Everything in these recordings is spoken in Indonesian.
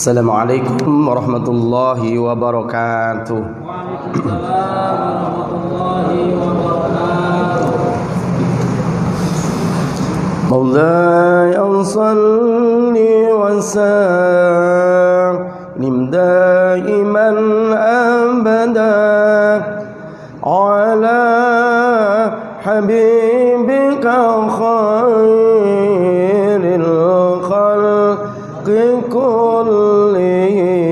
Assalamualaikum warahmatullahi wabarakatuh. Maulaya salli wa sallim daiman abada ala habibika khairil khalqi kullihim.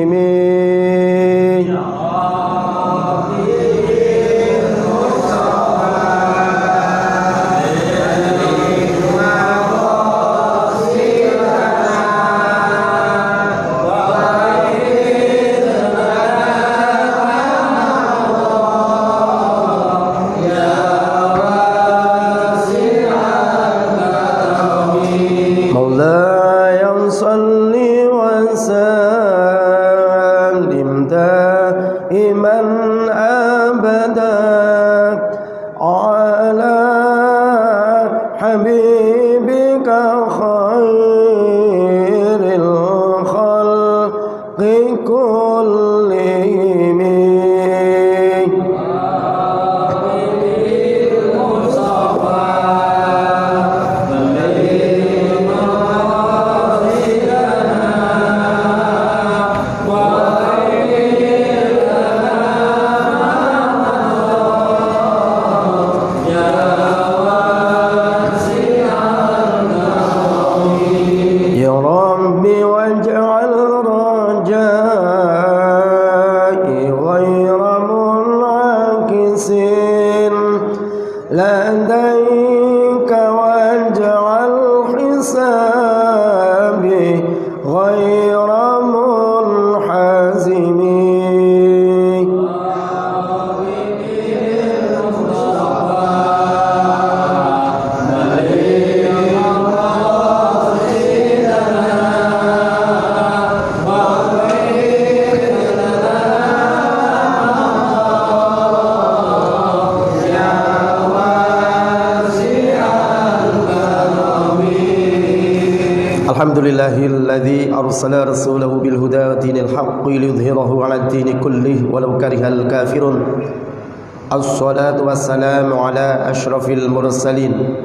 Alhamdulillahilladzi arsala rasulahu bil huda wa dinil haqqi liyudhhirahu 'alad dini kullih walau karihal kafirun. Assalatu wassalamu ala asyrafil mursalin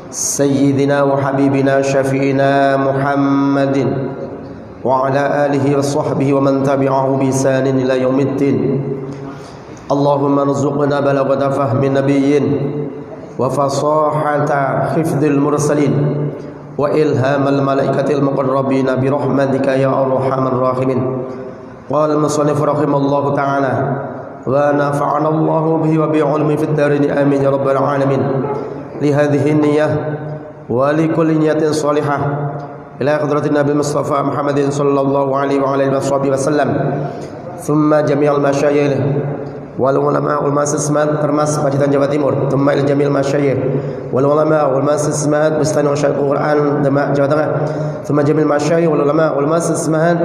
sayyidina wa habibina syafi'ina Muhammadin wa ala alihi wa sahbihi wa man tabi'ahu bi ihsanin ila yaumiddin. Allahumma rzuqna balaghata fahmi nabiyyin wa fasahata hifdzil mursalin wa ilhamal malaikatil muqarrabina bi rahmatika ya arhamar rahimin. Qala al-musannif rahimallahu ta'ala wa nafa'ana Allahu bihi wa bi 'ilmi fid darin amin ya rabbal alamin. Li hadhihi niyyah wa li kulli niyatin salihah ila hadratin nabi Mustafa Muhammadin sallallahu alaihi wa alihi wasallam. Thumma jami'al masyayikh wal ulama wal muassisat termasuk Pacitan Jawa Timur, thumma il jamil masyayikh wal ulama wal muassisat Bustani Masyaikh Quran Demak Jawa Tengah, thumma jamil masyayikh wal ulama wal muassisat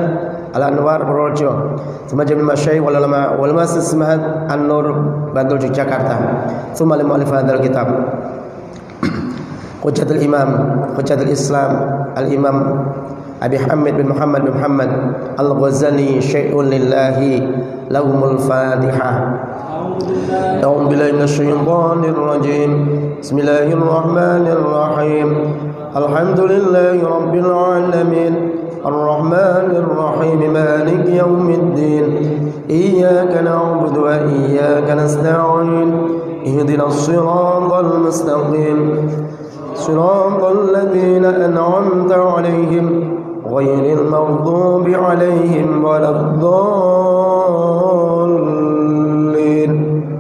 Al Anwar Purworejo, thumma jamil masyayikh wal ulama wal muassisat An Nur Bantul Yogyakarta, thumma li mu'allif hadzal kitab Hujjatul Imam Hujjatul Islam Al Imam Abi Hamid bin Muhammad bin Muhammad Al-Ghazali syai'un lillahi lahumul Fatihah. A'udzu billahi minasyaitonir rajim. Bismillahirrahmanirrahim. Alhamdulillahi rabbil alamin. Arrahmanir rahim. Maliki yaumiddin. Iyyaka na'budu wa iyyaka nasta'in. Ihdinas siratal mustaqim. Siratal ladzina an'amta 'alaihim ghairil maghdubi 'alaihim waladdallin.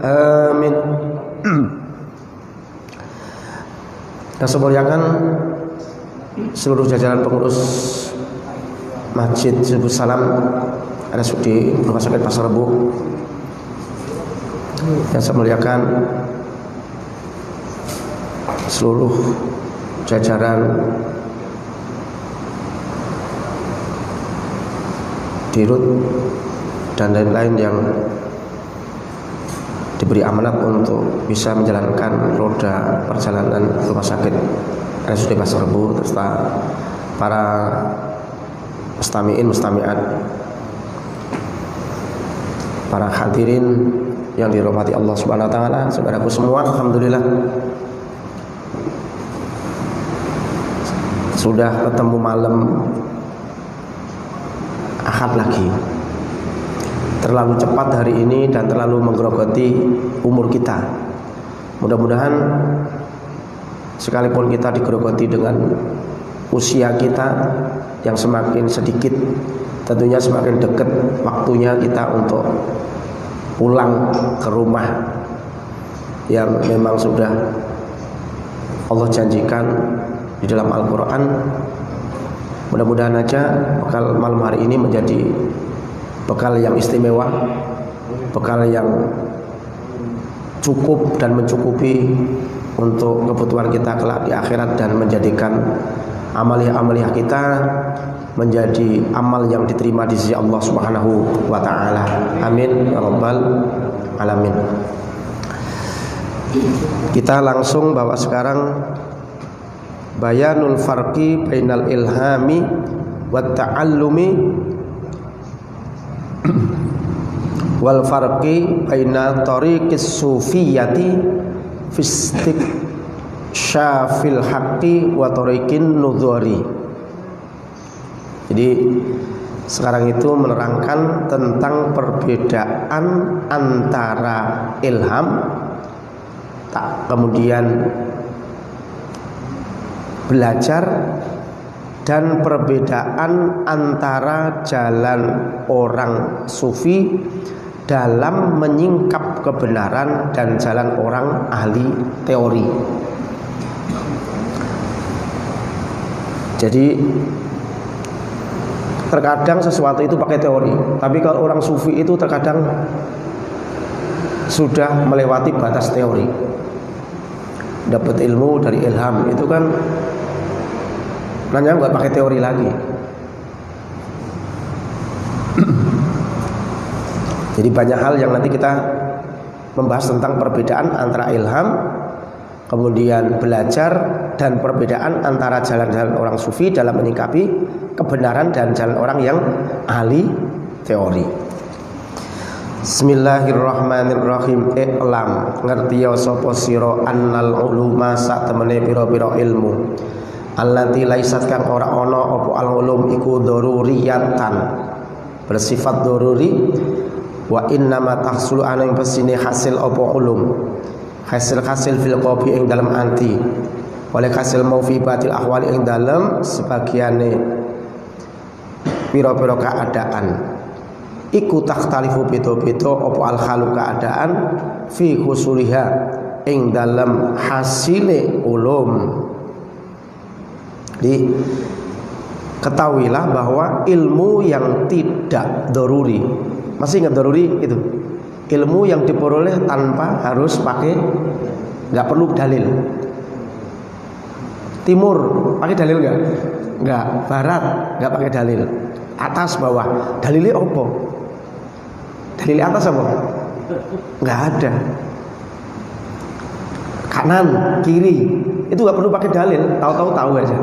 Amin. Yang saya muliakan seluruh jajaran pengurus Masjid Subul Salam RSUD Rumah Sakit Pasar Rebo. Yang saya muliakan seluruh jajaran dirut dan lain-lain yang diberi amanat untuk bisa menjalankan roda perjalanan rumah sakit RSUD Pasar Rebo, serta para mustami'in mustami'at, para hadirin yang dirahmati Allah Subhanahu wa taala, saudaraku semua, alhamdulillah sudah ketemu malam Ahad lagi. Terlalu cepat hari ini dan terlalu menggerogoti umur kita. Mudah-mudahan sekalipun kita digerogoti dengan usia kita yang semakin sedikit, tentunya semakin dekat waktunya kita untuk pulang ke rumah yang memang sudah Allah janjikan di dalam Al-Quran. Mudah-mudahan aja bekal malam hari ini menjadi bekal yang istimewa, bekal yang cukup dan mencukupi untuk kebutuhan kita kelak di akhirat, dan menjadikan amaliyah-amaliyah kita menjadi amal yang diterima di sisi Allah Subhanahu wa taala. Amin ya rabbal alamin. Kita langsung bawa sekarang bayanul farqi bainal ilhami wat ta'allumi wal farqi baina tariqis sufiyyati fistik syafil haqqi wa tariqin nudhari. Jadi sekarang itu menerangkan tentang perbedaan antara ilham, kemudian belajar, dan perbedaan antara jalan orang sufi dalam menyingkap kebenaran dan jalan orang ahli teori. Jadi terkadang sesuatu itu pakai teori, tapi kalau orang sufi itu terkadang sudah melewati batas teori. Dapat ilmu dari ilham itu kan nanya nggak pakai teori lagi. Jadi banyak hal yang nanti kita membahas tentang perbedaan antara ilham, kemudian belajar, dan perbedaan antara jalan-jalan orang sufi dalam menyikapi kebenaran dan jalan orang yang ahli teori. Bismillahirrahmanirrahim. I'lam, ngerti ya sapa sira annal uluma sak temene pira-pira ilmu, allati laisat kang ora ana apa al ulum iku daruriyatan, bersifat daruri, wa innama tahsulu ana ing pesine hasil apa ulum, hasil fil qalbi ing dalam anti, oleh hasil maufibatil ahwali ing dalam sebagiane pira-pira keadaan. Iku takhtalifu beda-beda apa al halu keadaan fi husuliha ing dalam hasile ulum. Jadi ketahuilah bahwa ilmu yang tidak daruri, masih ingat daruri itu ilmu yang diperoleh tanpa harus pakai, nggak perlu dalil. Timur pakai dalil nggak? Nggak. Barat nggak pakai dalil. Atas bawah dalilnya apa? Dalil atas apa? Nggak ada. Kanan kiri itu nggak perlu pakai dalil, tahu aja.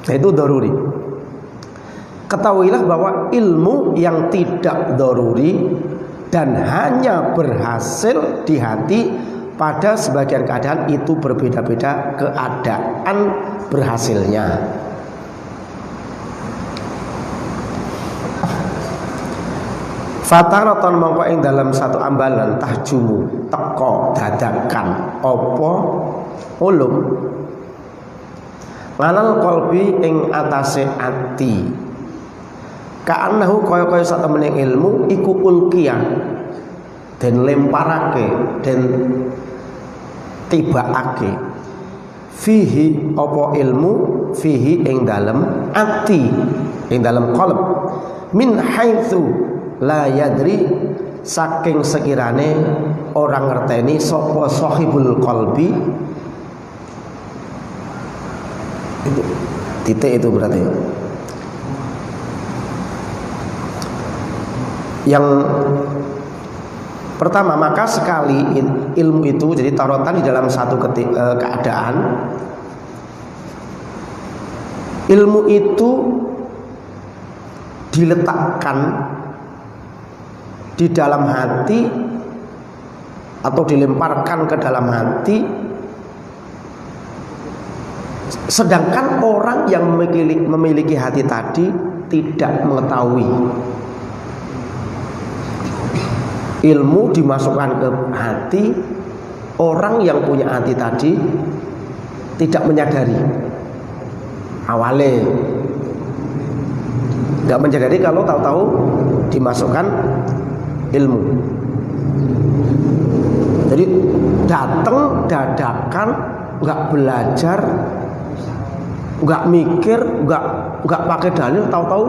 Nah, itu daruri. Ketahuilah bahwa ilmu yang tidak daruri dan hanya berhasil di hati pada sebagian keadaan itu berbeda-beda keadaan berhasilnya. Fataratan mongko ing dalam satu ambalan tahjumu teko dadakan apa ulum ngalal qalbi ing atase ati, ka'annahu kaya-kaya sak temene ilmu iku ulqiyah den lemparake den tibaake fihi apa ilmu fihi ing dalem ati ing dalem qalb min haitsu la yadri saking sekirane orang ngerteni sapa sahibul qalbi. Itu titik itu berarti yang pertama. Maka sekali ilmu itu jadi tarotan di dalam satu keadaan, ilmu itu diletakkan di dalam hati atau dilemparkan ke dalam hati, sedangkan orang yang memiliki hati tadi tidak mengetahui. Ilmu dimasukkan ke hati, orang yang punya hati tadi tidak menyadari. Awalnya nggak menyadari kalau tahu-tahu dimasukkan ilmu. Jadi datang dadakan, nggak belajar, nggak mikir, nggak pakai dalil, tahu-tahu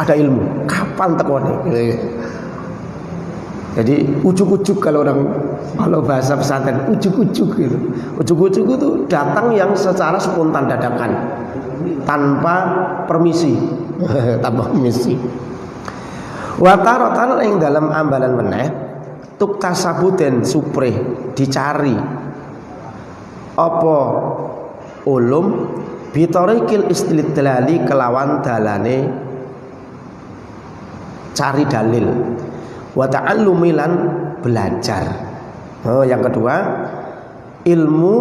ada ilmu. Kapan tekonnya? Jadi ujuk-ujuk kalau bahasa pesantren, ujuk-ujuk gitu. Ujuk-ujuk itu datang yang secara spontan dadakan, tanpa permisi, tanpa permisi. Watarotan yang dalam ambalan meneh tuk tasabuten supre dicari apa ulum bitorikil istilidlali kelawan dalane cari dalil wa ta'allumilan belajar. Yang kedua, ilmu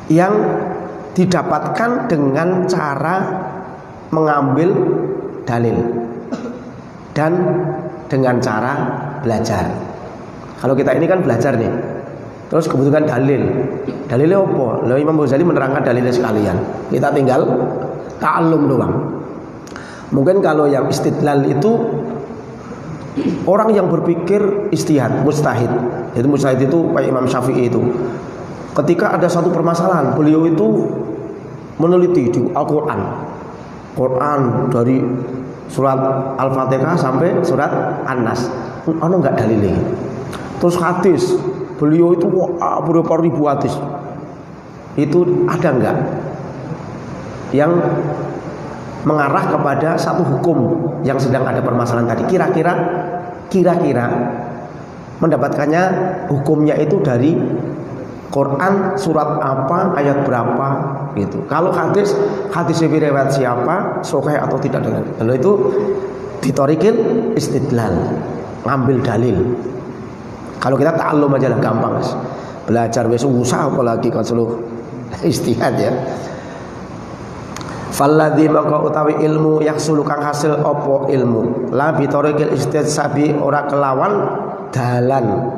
yang didapatkan dengan cara mengambil dalil dan dengan cara belajar. Kalau kita ini kan belajar nih, terus kebutuhan dalil. Dalilnya apa? Lalu Imam Ghazali menerangkan dalilnya sekalian. Kita tinggal ta'allum doang. Mungkin kalau yang istidlal itu orang yang berpikir istihad, mustahid. Jadi mustahid itu kayak Imam Syafi'i itu. Ketika ada satu permasalahan, beliau itu meneliti di Al-Quran. Quran dari surat Al-Fatihah sampai surat An-Nas. Ono enggak dalilnya? Terus hadis, beliau itu berapa ribu hadis. Itu ada enggak yang mengarah kepada satu hukum yang sedang ada permasalahan tadi? Kira-kira mendapatkannya hukumnya itu dari Quran surat apa, ayat berapa gitu. Kalau hadis riwayat siapa, sahih atau tidak dengan. Lalu itu ditorikil istidlal, ngambil dalil. Kalau kita ta'allum aja lah gampang, Mas. Belajar wis usah apalagi kan seluruh istihad ya. Falladzi maka utawi ilmu yahsulu kang hasil opo ilmu la bitorikil istidsabi ora kelawan dalan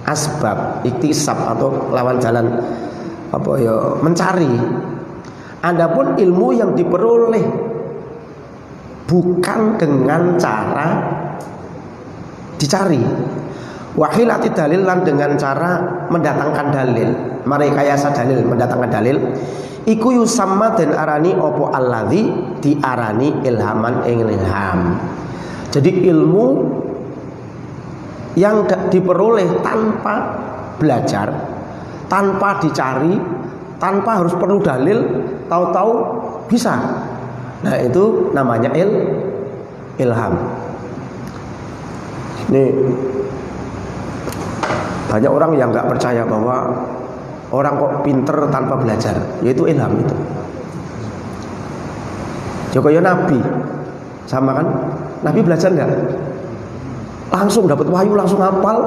asbab iktisab atau lawan jalan apa ya mencari. Adapun ilmu yang diperoleh bukan dengan cara dicari, wahilati dalil lan dengan cara mendatangkan dalil, merekayasa dalil, mendatangkan dalil, iku yusamma dan arani opo alladzi diarani ilhaman ing ilham. Jadi ilmu yang diperoleh tanpa belajar, tanpa dicari, tanpa harus perlu dalil, tahu-tahu bisa. Nah itu namanya ilham. Nih banyak orang yang nggak percaya bahwa orang kok pinter tanpa belajar, yaitu ilham itu. Jokowi Nabi sama kan? Nabi belajar nggak? Langsung dapat wahyu, langsung hafal,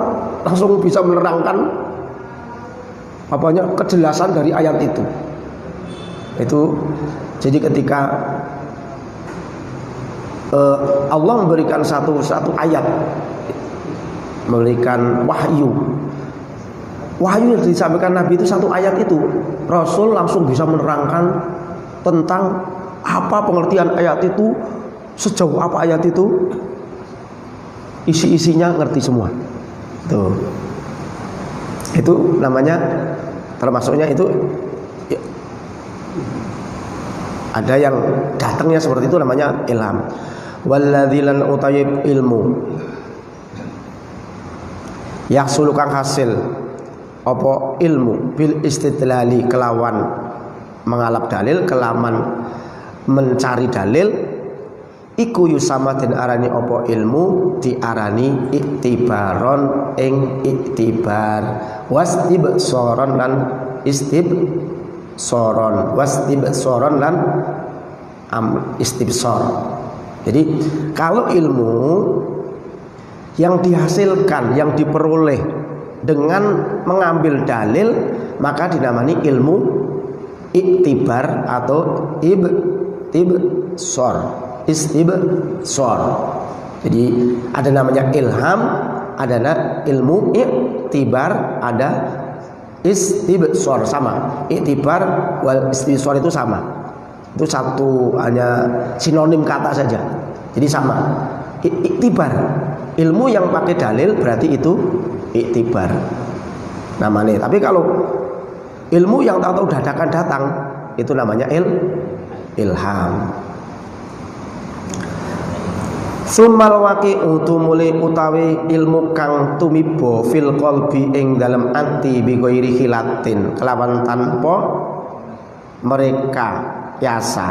langsung bisa menerangkan apanya kejelasan dari ayat itu. Itu jadi ketika Allah memberikan satu ayat, memberikan wahyu yang disampaikan Nabi itu satu ayat itu, Rasul langsung bisa menerangkan tentang apa pengertian ayat itu, sejauh apa ayat itu, isi-isinya ngerti semua. Tuh. Itu namanya, termasuknya itu ya, ada yang datangnya seperti itu namanya ilham. Walladzilan utayib ilmu yahsulu kang hasil apa ilmu bil istidlali kelawan mengalap dalil, kelawan mencari dalil, iku yusama den arani apa ilmu diarani iktibaron ing iktibar, wastibsoron lan istibsoron, wastibsoron lan istibsor. Jadi kalau ilmu yang dihasilkan, yang diperoleh dengan mengambil dalil, maka dinamani ilmu iktibar atau istibsor. Jadi ada namanya ilham, ada ilmu iktibar, ada istibsor, sama. Iktibar wal istibsor itu sama. Itu satu, hanya sinonim kata saja. Jadi sama. Iktibar, ilmu yang pakai dalil berarti itu iktibar namanya. Tapi kalau ilmu yang tahu-tahu dadakan datang, itu namanya ilham. Sumal waqi'u tumuli utawi ilmu kang tumiba fil qalbi ing dalem ati bi ghairi khilatin, kelawan tanpa mereka biasa,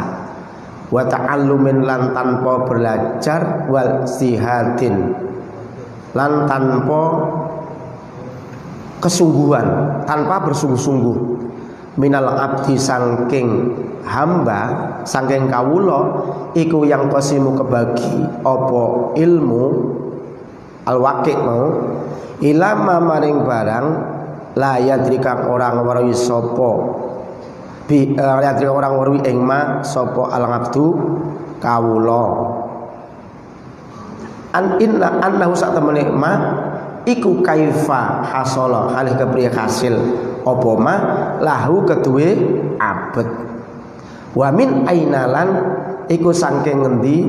wa ta'allumin lan tanpa belajar, wal istihadin lan tanpa kesungguhan, tanpa bersungguh-sungguh, minal abdi sangking hamba, sangking kawula, iku yang qasimu kebagi apa ilmu al-waqi' mau ilama maring barang la yadrika orang warai sapa orang warwi ing ma sapa al-abdu kawula annahu sak temene ma iku kaifa hasala halih kepriye hasil apa ma lahu keduwe abet wa min ainalan iku saking ngendi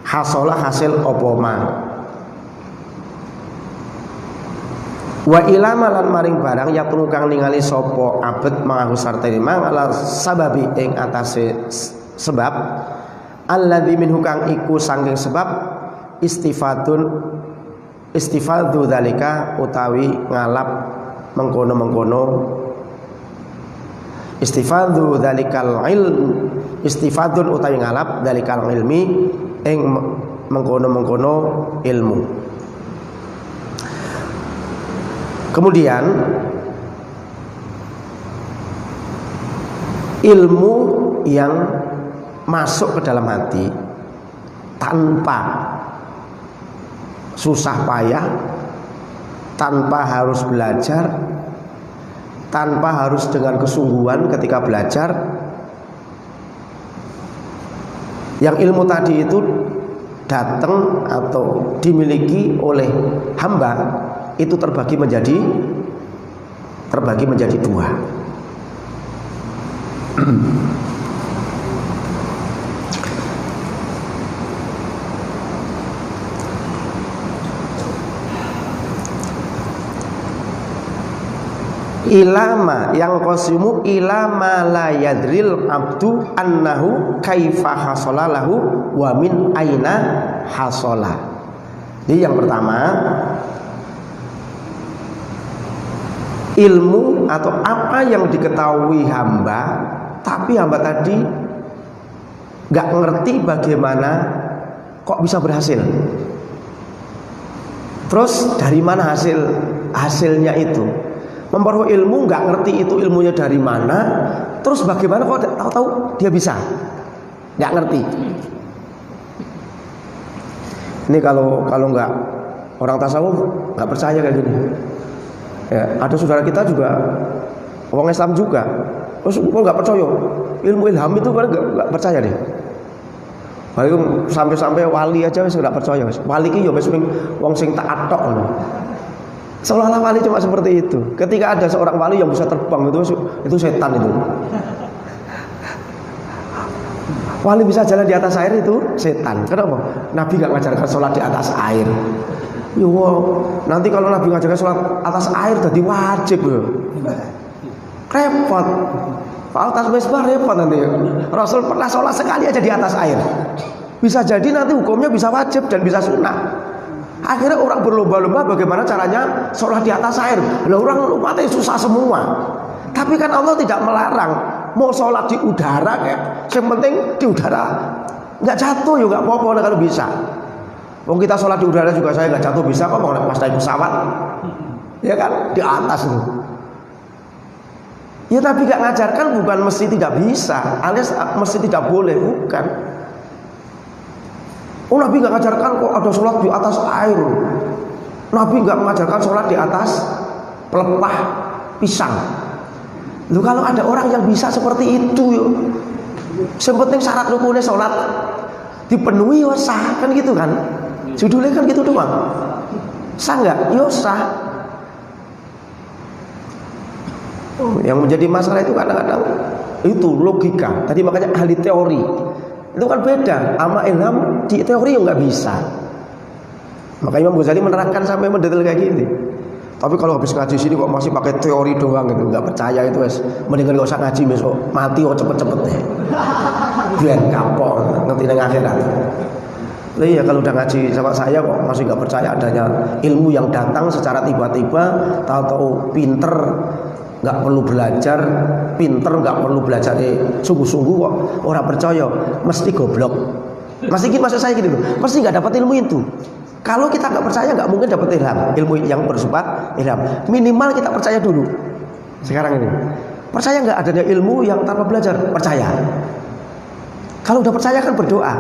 hasala hasil apa ma wa ilama lan maring barang yakunu kang ningali sapa abet mangahu sartene mangala sababi ing atase sebab alladzi minhu kang iku saking sebab istifadu dzalika utawi ngalap mengkono-mengkono istifadu dzalikal ilm istifadun utawi ngalap dzalikal ilmi ing mengkono-mengkono ilmu. Kemudian ilmu yang masuk ke dalam hati tanpa susah payah, tanpa harus belajar, tanpa harus dengan kesungguhan ketika belajar. Yang ilmu tadi itu datang atau dimiliki oleh hamba itu terbagi menjadi dua. Ilama yang qasimu ilama la yadril abdu annahu kaifa hasala lahu wa min aina hasala. Jadi yang pertama, ilmu atau apa yang diketahui hamba, tapi hamba tadi gak ngerti bagaimana kok bisa berhasil. Terus dari mana hasilnya itu? Memperoleh ilmu nggak ngerti itu ilmunya dari mana, terus bagaimana kok tahu-tahu dia bisa? Nggak ngerti. Ini kalau nggak orang tasawuf nggak percaya kayak gini. Ya, ada saudara kita juga orang Islam juga, terus kok nggak percaya ilmu ilham itu kan nggak percaya deh. Paling sampai wali aja wis nggak percaya. Wali ki yo wis wong sing taat tok ngono. Seolah-olah wali cuma seperti itu. Ketika ada seorang wali yang bisa terbang itu setan itu. Wali bisa jalan di atas air itu setan. Kenapa? Nabi nggak ngajarkan sholat di atas air. Yo, nanti kalau Nabi ngajarkan sholat atas air jadi wajib yo. Repot. Pak atas mesbah repot nanti. Rasul pernah sholat sekali aja di atas air. Bisa jadi nanti hukumnya bisa wajib dan bisa sunnah. Akhirnya orang berlomba-lomba bagaimana caranya sholat di atas air. Lah orang umatnya susah semua. Tapi kan Allah tidak melarang. Mau sholat di udara kayak, yang penting di udara nggak jatuh juga apa-apa kalau bisa. Wong kita sholat di udara juga saya nggak jatuh bisa kok, mau pas naik pesawat, ya kan di atas itu. Ya Nabi gak ngajarkan bukan mesti tidak bisa, alias mesti tidak boleh, bukan. Oh Nabi gak ngajarkan kok ada sholat di atas air. Nabi gak mengajarkan sholat di atas pelepah pisang. Loh kalau ada orang yang bisa seperti itu yo, sepenting syarat rukunnya sholat dipenuhi yo sah, kan gitu kan. Judulnya kan gitu doang. Sah nggak? Yo sah. Yang menjadi masalah itu kadang-kadang itu logika. Tadi makanya ahli teori itu kan beda sama ilham. Di teori yang nggak bisa. Maka Imam Ghazali menerangkan sampai mendetail kayak gini. Tapi kalau habis ngaji sini kok masih pakai teori doang gitu, nggak percaya itu wes. Mendingan nggak usah ngaji besok, mati kok cepet-cepet deh. Biar kapok nanti neng akhirat. Nah, iya kalau udah ngaji sama saya kok masih nggak percaya adanya ilmu yang datang secara tiba-tiba, tahu-tahu pinter. Nggak perlu belajar, pinter nggak perlu belajar sungguh-sungguh kok orang percaya, mesti goblok. Mesti gini, maksud saya gini loh, mesti nggak dapat ilmu itu. Kalau kita nggak percaya nggak mungkin dapat ilmu yang bersifat ilham. Minimal kita percaya dulu. Sekarang ini percaya nggak adanya ilmu yang tanpa belajar? Percaya. Kalau udah percaya kan berdoa,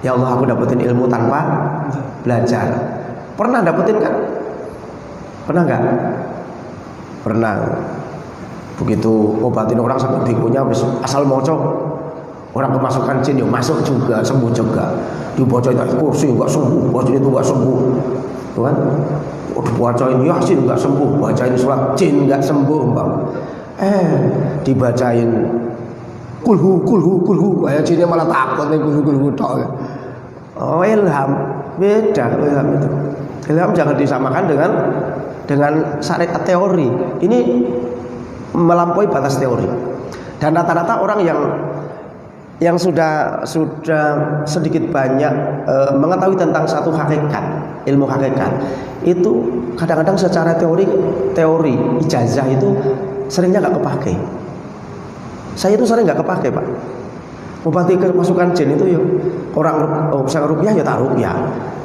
ya Allah aku dapetin ilmu tanpa belajar. Pernah dapetin kan? Pernah nggak? Pernah. Begitu obatin orang sampai bingungnya asal moco, orang kemasukan jin ya masuk juga, sembuh juga. Dibacain kursi nggak sembuh, bacain itu nggak sembuh, tuh kan? Dibacain yasin nggak sembuh, bacain surat jin nggak sembuh, bang. Dibacain kulhu, jinnya malah takut nih kulhu tok. Oh ilham, beda ilham itu. Ilham jangan disamakan dengan syariat teori. Ini melampaui batas teori. Dan rata-rata orang yang sudah sedikit banyak mengetahui tentang satu hakikat, ilmu hakikat, itu kadang-kadang secara teori ijazah itu seringnya nggak kepake. Saya itu sering nggak kepake, Pak. Obati kemasukan jin itu ya orang bisa ruqyah ya tak ruqyah.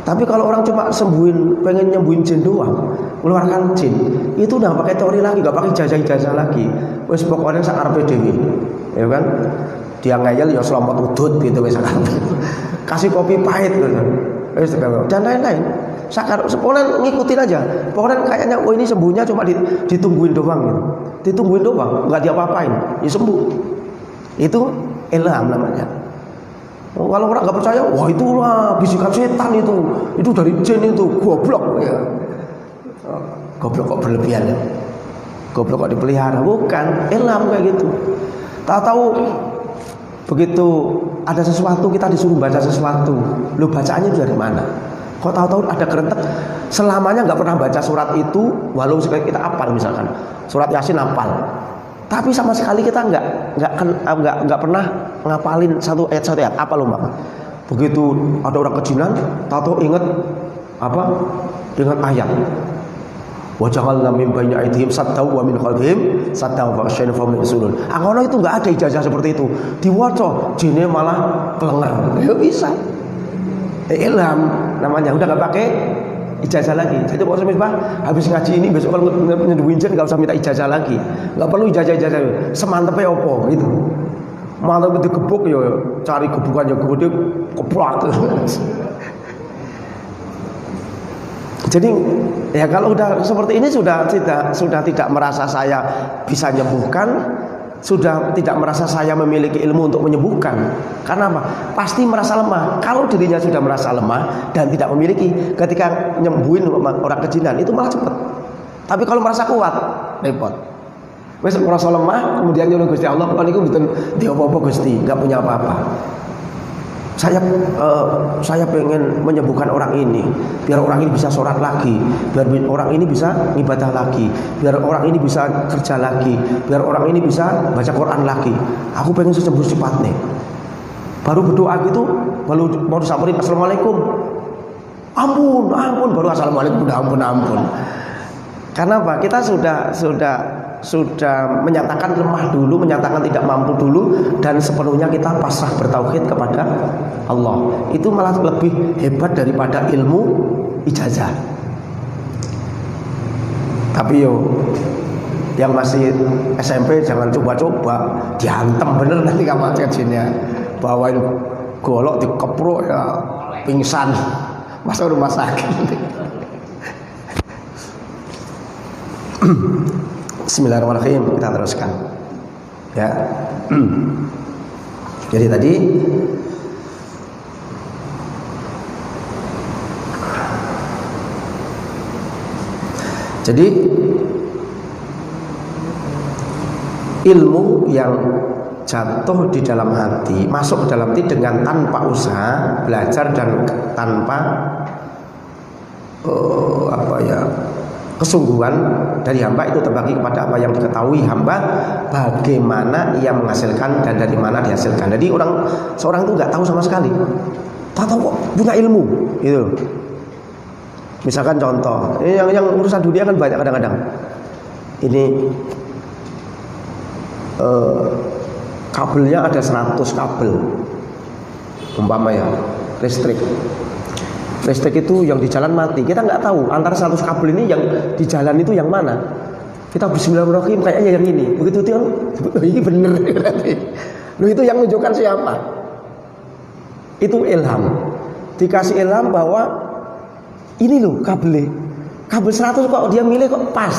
Tapi kalau orang cuma pengen nyembuhin jin doang, mengeluarkan jin, itu udah pakai teori lagi, nggak pakai ijazah lagi. Wes pokoknya sakarpe dhewe, ya kan? Dia ngeyel ya selamat udut gitu wes kasih kopi pahit gitu. Dan lain-lain. Pokoknya ngikutin aja. Pokoknya kayaknya ini sembuhnya cuma ditungguin doang gitu. Ditungguin doang, nggak diapa-apain, ya sembuh. Itu ilham namanya. Kalau orang nggak percaya, wah itulah bisikan setan itu dari jin itu, goblok ya. Goblok kok berlebihan ya. Goblok kok dipelihara, bukan ilham kayak gitu. Tahu-tahu begitu ada sesuatu kita disuruh baca sesuatu, lu bacaannya dari mana? Kok tahu-tahu ada kerentek selamanya nggak pernah baca surat itu, walau sekali kita hafal misalkan surat Yasin hafal. Tapi sama sekali kita nggak pernah ngapalin satu ayat apa loh Mbak. Begitu ada orang kejinan, tahu ingat apa? Dengan ayat. Wa ja'alna min baini aydihim saddaw wa min khalfihim saddaw fa asyayna fa hum yasulun. Angono itu nggak ada ijazah seperti itu. Diwaca jine malah kelenger. Ya bisa. Ilham namanya, udah nggak pakai ijazah lagi. Jadi Pak Misbah habis ngaji ini besok kalau nyeduhin jin nggak usah minta ijazah lagi, nggak perlu ijazah semantepnya opo gitu. Malah begitu gebuk ya cari gebukan ya gede keplak. Jadi ya kalau udah seperti ini sudah tidak merasa saya bisa menyembuhkan, sudah tidak merasa saya memiliki ilmu untuk menyembuhkan. Karena apa? Pasti merasa lemah. Kalau dirinya sudah merasa lemah dan tidak memiliki, ketika nyembuhin orang kejinan itu malah cepat. Tapi kalau merasa kuat, repot. Wes merasa lemah, kemudian nyuruh Gusti Allah, "Kok niku mboten dia apa-apa Gusti, enggak punya apa-apa. Saya pengen menyembuhkan orang ini, biar orang ini bisa sholat lagi, biar orang ini bisa ibadah lagi, biar orang ini bisa kerja lagi, biar orang ini bisa baca Quran lagi. Aku pengen sembuh cepatnya." Baru berdoa gitu, baru mau disamperin assalamualaikum, ampun, baru assalamualaikum, udah ampun. Karena apa? Kita sudah menyatakan lemah dulu, menyatakan tidak mampu dulu, dan sepenuhnya kita pasrah bertauhid kepada Allah. Itu malah lebih hebat daripada ilmu ijazah. Tapi Yang masih SMP jangan coba-coba, diantem bener nanti kamu kajiannya. Bawain golok dikepruk ya pingsan, masuk rumah sakit. Bismillahirrahmanirrahim, kita teruskan. Ya. Jadi tadi ilmu yang jatuh di dalam hati, masuk ke dalam hati dengan tanpa usaha belajar dan tanpa kesungguhan dari hamba, itu terbagi kepada apa yang diketahui hamba, bagaimana ia menghasilkan dan dari mana dihasilkan. Jadi seorang itu nggak tahu sama sekali, tahu kok punya ilmu gitu. Misalkan contoh, yang urusan dunia kan banyak kadang-kadang. Ini kabelnya ada 100 kabel, umpama ya, listrik itu yang di jalan mati, kita nggak tahu antara 100 kabel ini yang di jalan itu yang mana. Kita bismillahirrahmanirrahim, kayaknya yang ini, begitu itu ini bener berarti. Loh, itu yang menunjukkan siapa? Itu ilham, dikasih ilham bahwa ini loh kabel 100 kok dia milih kok pas.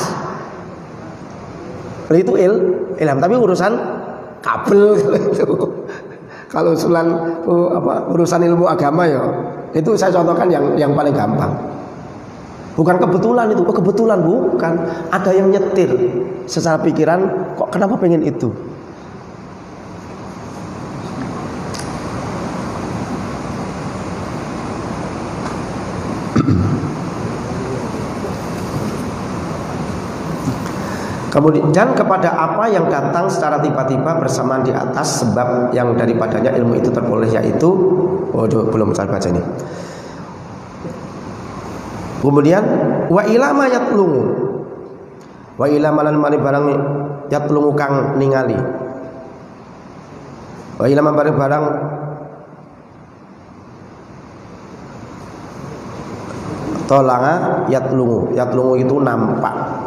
Loh, itu ilham, tapi urusan kabel itu. Kalau urusan ilmu agama ya, itu saya contohkan yang paling gampang. Bukan kebetulan itu, kebetulan bukan. Ada yang nyetir secara pikiran, kok kenapa pengen itu? Kemudian dan kepada apa yang datang secara tiba-tiba bersamaan di atas, sebab yang daripadanya ilmu itu terperoleh, yaitu belum saya baca ini. Kemudian wa ilama yatlungu, wa ilama lan mari barang yatlungu kang ningali, wa ilama barang tolanga yatlungu itu nampak.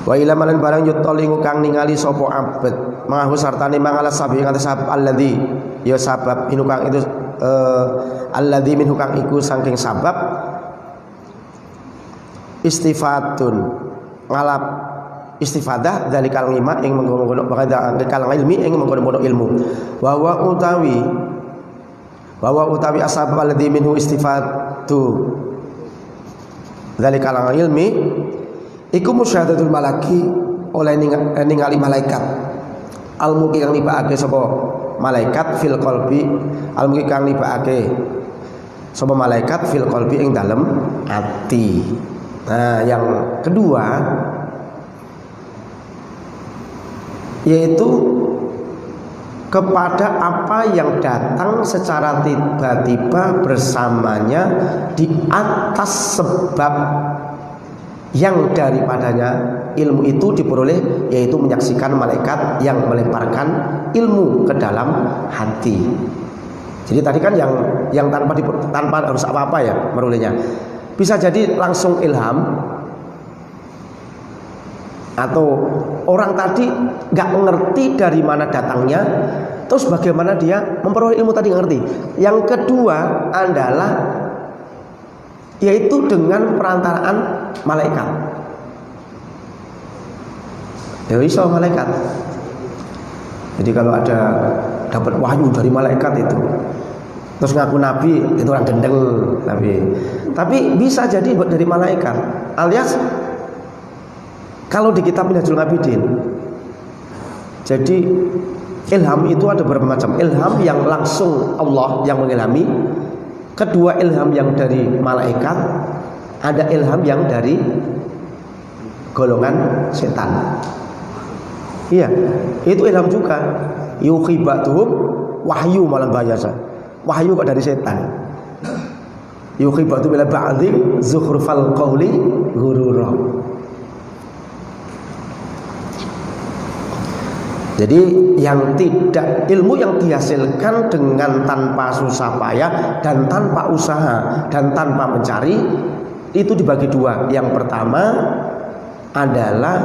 Wa ila malan barang yutolingu kang ningali sapa abet mahu sartane mangala sabi kata sabab alladzi ya sabab inu kang itu alladzi minhu kang iku saking sabab istifatun ngalap istifadah dari kalang lima ing mengkono kalang ilmi ing mengkono ilmu wa utawi asbab alladzi minhu istifatu dari kalang ilmi iku musyahadatul malaki, oleh ningali malaikat almuki kang nibakake sapa malaikat fil qalbi, almuki kang nibakake sapa malaikat fil qalbi ing dalem ati. Nah, yang kedua yaitu kepada apa yang datang secara tiba-tiba bersamanya di atas sebab yang daripadanya ilmu itu diperoleh, yaitu menyaksikan malaikat yang melemparkan ilmu ke dalam hati. Jadi tadi kan yang tanpa harus apa-apa ya merolehnya. Bisa jadi langsung ilham, atau orang tadi nggak ngerti dari mana datangnya, terus bagaimana dia memperoleh ilmu tadi ngerti. Yang kedua adalah yaitu dengan perantaraan malaikat. Ya iso malaikat. Jadi kalau ada dapat wahyu dari malaikat itu, terus ngaku nabi, itu orang gendeng nabi. Tapi bisa jadi dari malaikat. Alias kalau di kitab Minhajul Abidin, jadi ilham itu ada beberapa macam. Ilham yang langsung Allah yang mengilhami. Kedua, ilham yang dari malaikat. Ada ilham yang dari golongan setan. Iya, itu ilham juga. Yuhi ba'duhum, wahyu malah bahasa. Wahyu kok dari setan. Yuhi ba'duhum ila ba'dhin zukhrufal qawli ghurura. Jadi ilmu yang dihasilkan dengan tanpa susah payah dan tanpa usaha dan tanpa mencari, itu dibagi dua. Yang pertama adalah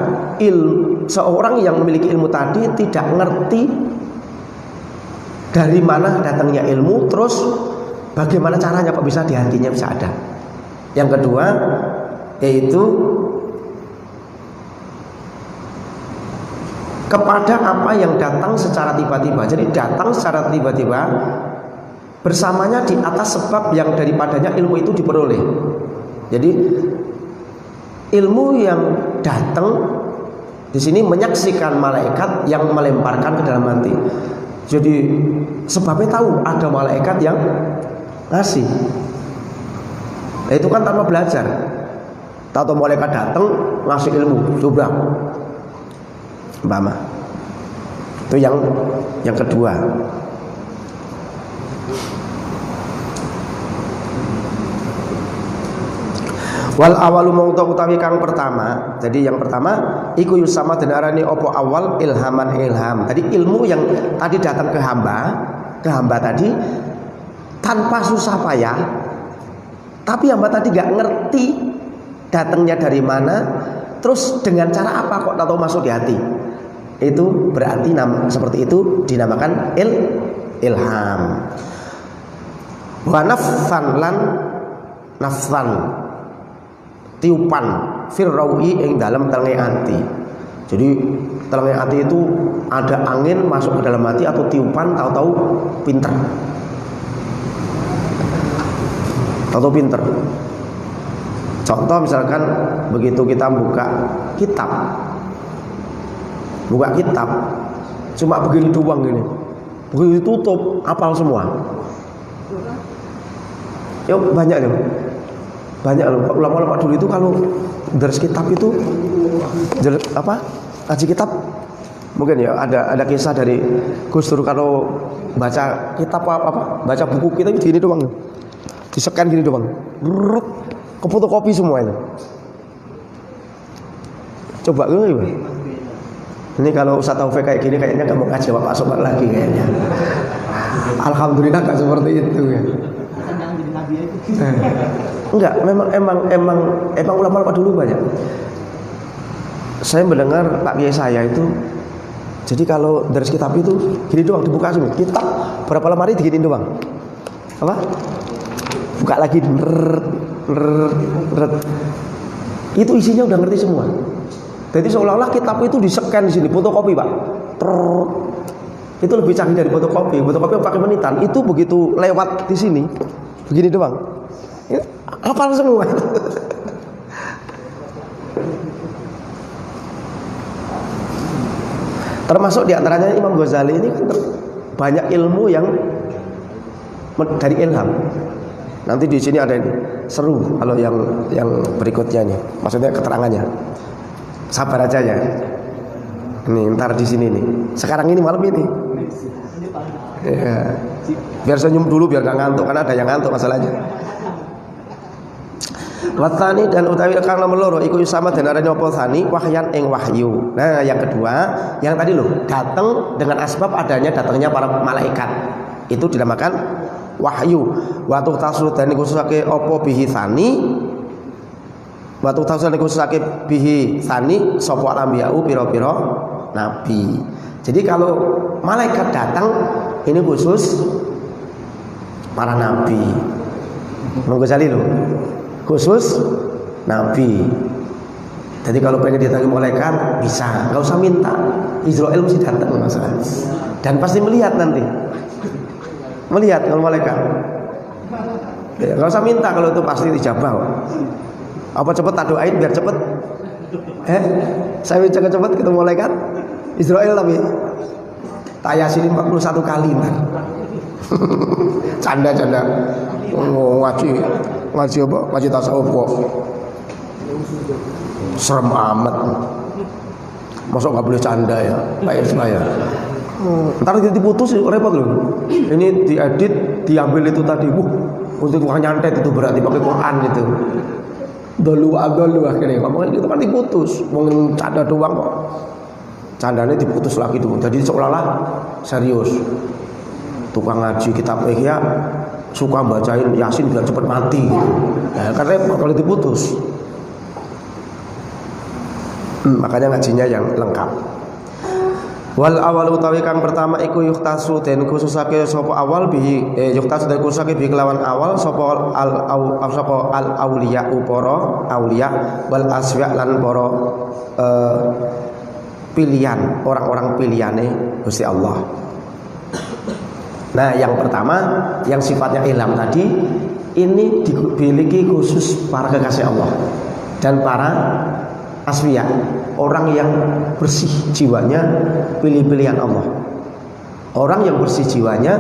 seorang yang memiliki ilmu tadi tidak ngerti dari mana datangnya ilmu, terus bagaimana caranya kok bisa di hatinya bisa ada. Yang kedua yaitu kepada apa yang datang secara tiba-tiba. Jadi datang secara tiba-tiba, bersamanya di atas sebab yang daripadanya ilmu itu diperoleh. Jadi ilmu yang datang di sini menyaksikan malaikat yang melemparkan ke dalam hati. Jadi sebabnya tahu ada malaikat yang ngasih. Nah, itu kan tanpa belajar. Tahu malaikat datang ngasih ilmu, dobrak. Umpama. Itu yang kedua. Wal awalu mauta utawi kang pertama. Jadi yang pertama iku yusama den arani opo awal ilhaman ilham. Tadi ilmu yang tadi datang ke hamba tadi tanpa susah payah. Tapi hamba tadi gak ngerti datangnya dari mana, terus dengan cara apa kok tahu masuk di hati. Itu berarti seperti itu dinamakan ilham. Wa nafsan tiupan firrawi yang dalam telenge hati. Jadi telenge hati itu ada angin masuk ke dalam hati atau tiupan, tahu-tahu pinter. Tahu-tahu pinter. Contoh misalkan begitu kita buka kitab, cuma begini doang gini, begitu ditutup hafal semua. Yuk banyak loh. Banyak loh ulama-ulama dulu itu kalau dari kitab itu ngaji kitab, mungkin ya ada kisah dari Gus Dur kalau baca kitab baca buku kita gini doang, di-scan gini doang, ke fotokopi semua itu. Coba gue ini kalau Ustaz Taufik kayak gini kayaknya gak mau ngaji Pak Sobat lagi kayaknya. Alhamdulillah gak seperti itu ya. Enggak, emang ulama-ulama dulu banyak. Saya mendengar Pak Kiai saya itu, jadi kalau dari kitab itu gini doang dibuka semua. Kitab berapa lemari diginiin doang. Apa? Buka lagi, itu isinya udah ngerti semua. Jadi seolah-olah kitab itu di-scan di sini, fotokopi Pak. Itu lebih canggih dari fotokopi. Fotokopi pakai menitan. Itu begitu lewat di sini, begini doang. Hafal semua. Termasuk diantaranya Imam Ghazali ini kan banyak ilmu yang dari ilham. Nanti di sini ada ini seru kalau yang berikutnya nih. Maksudnya keterangannya. Sabar aja ya. Ini ntar di sini nih. Sekarang ini malam ini. Ya. Biar senyum dulu biar gak ngantuk, karena ada yang ngantuk masalahnya. Watani dan utawi kang nomor loro iku sama den arane apa tsani wahyan ing wahyu. Nah, yang kedua, yang tadi loh, datang dengan asbab datangnya para malaikat. Itu dinamakan wahyu. Wa tu tasudani khususake apa bihi tsani. Wa tu tasudani khususake bihi tsani sapa anbiya'u pira-pira nabi. Jadi kalau malaikat datang ini khusus para nabi. Monggo Ghazali loh. Khusus nabi. Jadi kalau pengen didatangi malaikat bisa, nggak usah minta. Israel mesti datang masalah. Dan pasti melihat nanti. Melihat kalau malaikat. Ya, nggak usah minta kalau itu pasti dijabah. Apa cepet tak doain biar cepet. Saya cepet ketemu malaikat Israel tapi tayasin 41 kali ntar. Canda. Ngaji apa? Ngaji tasawuf kok. Serem amat. Masa nggak boleh canda ya, Pak Ismaya. Ntar jadi diputus repot loh. Ini diedit, diambil itu tadi. Untuk tukang nyantet itu berarti pakai Quran itu. Dolu akhirnya. Ngomongin itu kan diputus. Ngomongin canda doang kok. Candanya diputus lagi tuh. Jadi seolah-olah serius. Tukang ngaji kitab Ihya suka bacain Yasin biar cepat mati gitu. Nah, karena kalau diputus. Makanya ngajinya yang lengkap. Wal awal utawi kang pertama iku yuktasu den khususake sapa awal bihi yuktasu den khususake bi kelawan awal sapa al auliya para auliya wal asya lan para pilihan orang-orang pilihane Gusti Allah. Nah, yang pertama yang sifatnya ilham tadi ini dimiliki khusus para kekasih Allah dan para asfiya, orang yang bersih jiwanya pilih-pilihan Allah. Orang yang bersih jiwanya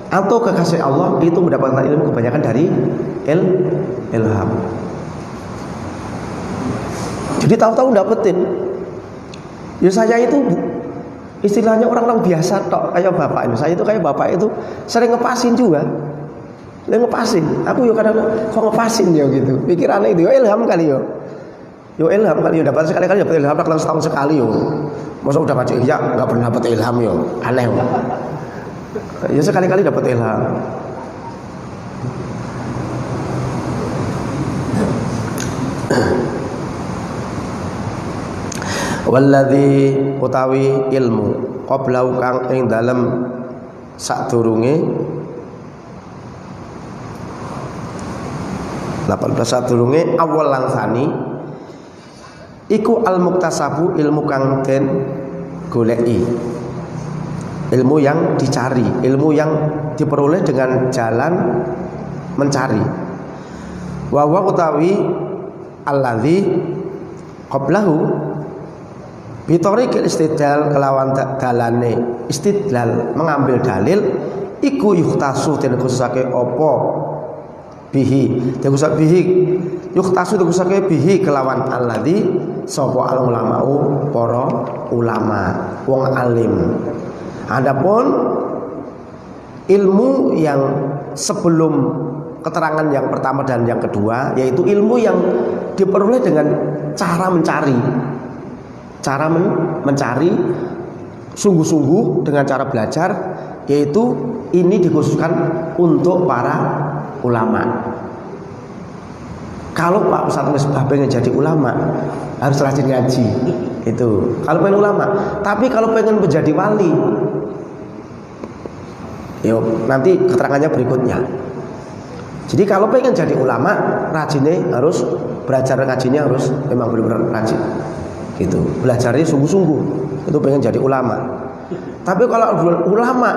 atau kekasih Allah itu mendapatkan ilmu kebanyakan dari ilham. Jadi tahu-tahu dapetin. Ya saya itu istilahnya orang-orang biasa tok kayak bapak ini. Saya itu kayak bapak itu sering ngepasin juga. Ngepasin. Aku yo kadang kok ngepasin yo gitu. Pikirannya itu yo ilham kali yo. Yo ilham kali yo dapat sekali-kali dapat ilham dalam setahun sekali yo. Masa udah baca ya nggak pernah dapat ilham yo. Aneh yo. Ya sekali-kali dapat ilham. Walladzi utawi ilmu qablau kang ing dalem sadurunge 18 sadurunge awal langsani iku al-muktasabu ilmu kang den goleki, ilmu yang dicari, ilmu yang diperoleh dengan jalan mencari. Wa wa utawi alladzi qablahu bitariqil istidlal kelawan dalane istidlal mengambil dalil iku yukhtasu den khususake apa bihi dikhususake bihi yukhtasu dikhususake bihi kelawan alladzi sapa al ulama'u para ulama wong alim. Adapun ilmu yang sebelum keterangan yang pertama dan yang kedua yaitu ilmu yang diperoleh dengan cara mencari, cara mencari sungguh-sungguh dengan cara belajar, yaitu ini dikhususkan untuk para ulama. Kalau Pak Ustadz Misbah pengen jadi ulama harus rajin ngaji itu kalau pengen ulama. Tapi kalau pengen menjadi wali, yuk nanti keterangannya berikutnya. Jadi kalau pengen jadi ulama rajinnya harus belajar, ngajinya harus memang benar-benar rajin gitu, belajarnya sungguh-sungguh itu pengen jadi ulama. Tapi kalau ulama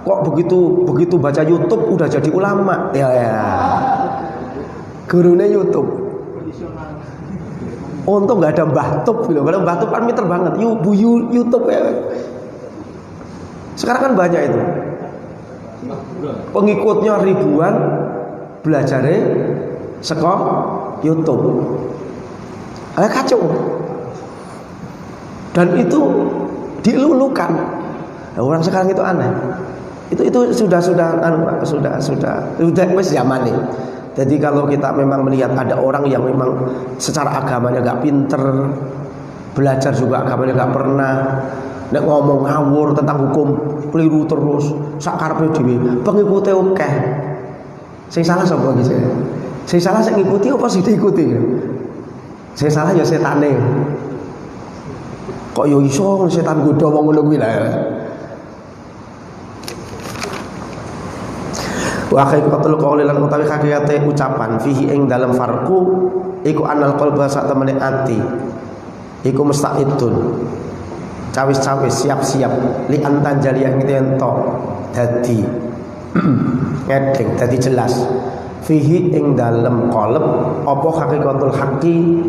kok begitu baca YouTube udah jadi ulama ya gurunya YouTube untung nggak ada Mbah Tup gitu. Kalau Mbah Tup kan pinter banget YouTube ya. Sekarang kan banyak itu pengikutnya ribuan, belajarnya seko YouTube kacau. Dan itu dilulukan. Nah, orang sekarang itu aneh. Itu sudah wis zaman nih. Jadi kalau kita memang melihat ada orang yang memang secara agamanya gak pinter, belajar juga agamanya gak pernah, nek ngomong ngawur tentang hukum keliru terus, sakarepe dhewe, pengikute akeh. Sing salah sapa iki? Sing salah sing ngikuti apa sing diikuti? Sing salah ya setane. Kok yo iso setan godho wong ngono kuwi lha. Wa haqiqatul qauli lan utawi hakikate ucapan fihi ing dalam farqu iku anal qalba sak temene ati iku musta'idun cawis-cawis siap-siap li antan jaliyah ngento dadi ngedeng dadi jelas fihi ing dalam qalb apa haqiqatul haqqi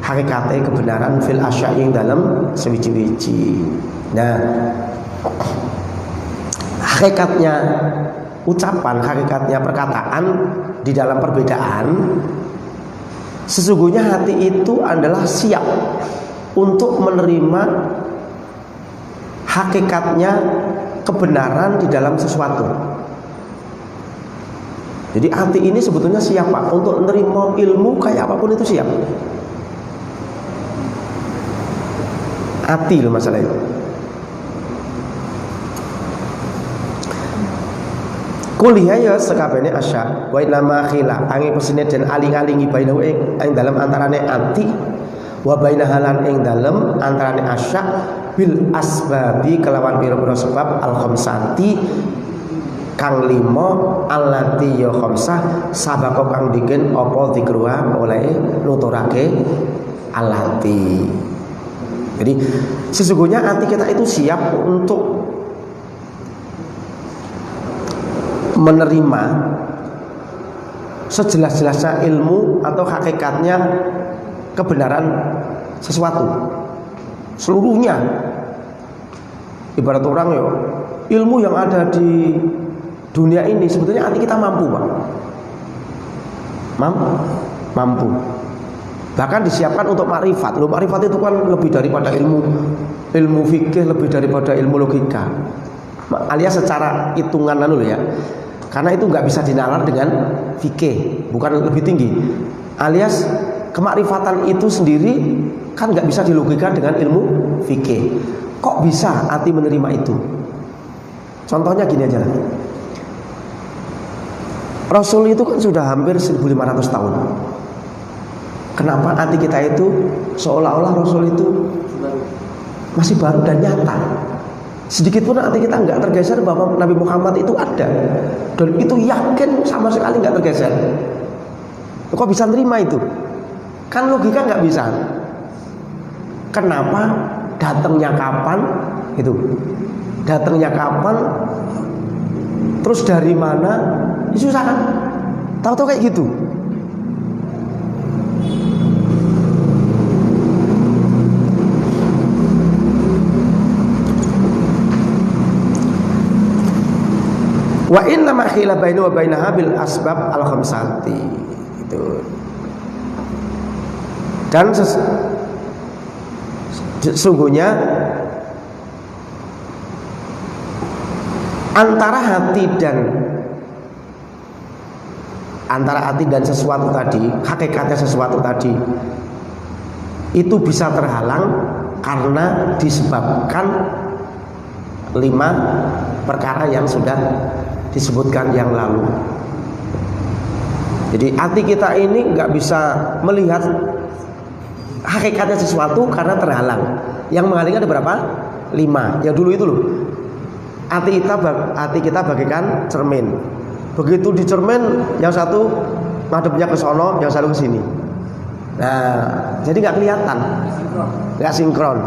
hakikate kebenaran fil asya'i ing dalam sewiji-wiji. Nah, hakikatnya ucapan, hakikatnya perkataan di dalam perbedaan, sesungguhnya hati itu adalah siap untuk menerima hakikatnya kebenaran di dalam sesuatu. Jadi hati ini sebetulnya siap Pak untuk menerima ilmu kayak apapun itu siap. Hati loh masalah itu. Kuliah ya sekabehane asya wa inama khila angin pesine den aling-alingi bainahu ing dalam antarane ati Wa bainaha lan ing dalem antarane asyak bil asbabi kelawan pira-pira sebab al khamsati kang limo allati ya khamsah sabako kang diken apa dikruwa oleh nuturake alati. Jadi sesungguhnya hati kita itu siap untuk menerima sejelas-jelasnya ilmu atau hakikatnya kebenaran sesuatu seluruhnya. Ibarat orang ya, ilmu yang ada di dunia ini sebetulnya hati kita mampu, Pak. Mampu. Bahkan disiapkan untuk makrifat. Loh, makrifat itu kan lebih daripada ilmu fikih, lebih daripada ilmu logika. Alias secara hitungan ya. Karena itu nggak bisa dinalar dengan fikih, bukan lebih tinggi. Alias kemakrifatan itu sendiri kan nggak bisa dilogika dengan ilmu fikih. Kok bisa hati menerima itu? Contohnya gini aja lah. Rasul itu kan sudah hampir 1500 tahun. Kenapa hati kita itu seolah-olah Rasul itu masih baru dan nyata? Sedikit pun hati kita nggak tergeser bahwa Nabi Muhammad itu ada, dan itu yakin sama sekali nggak tergeser. Kok bisa terima itu? Kan logika nggak bisa. Kenapa? Datangnya kapan? Itu datangnya kapan? Terus dari mana? Itu susah kan? Tahu-tahu kayak gitu. Wa inna ma khila bainu wa bainaha bil asbab al khamsati. Itu. Dan sesungguhnya antara hati dan sesuatu tadi, hakikatnya sesuatu tadi itu bisa terhalang karena disebabkan 5 perkara yang sudah disebutkan yang lalu. Jadi hati kita ini nggak bisa melihat hakikatnya sesuatu karena terhalang. Yang menghalangi ada berapa? 5. Yang dulu itu loh. Hati kita bagaikan cermin. Begitu di cermin, yang satu ngadepnya ke sono, yang satu ke sini. Nah, jadi nggak kelihatan, nggak sinkron.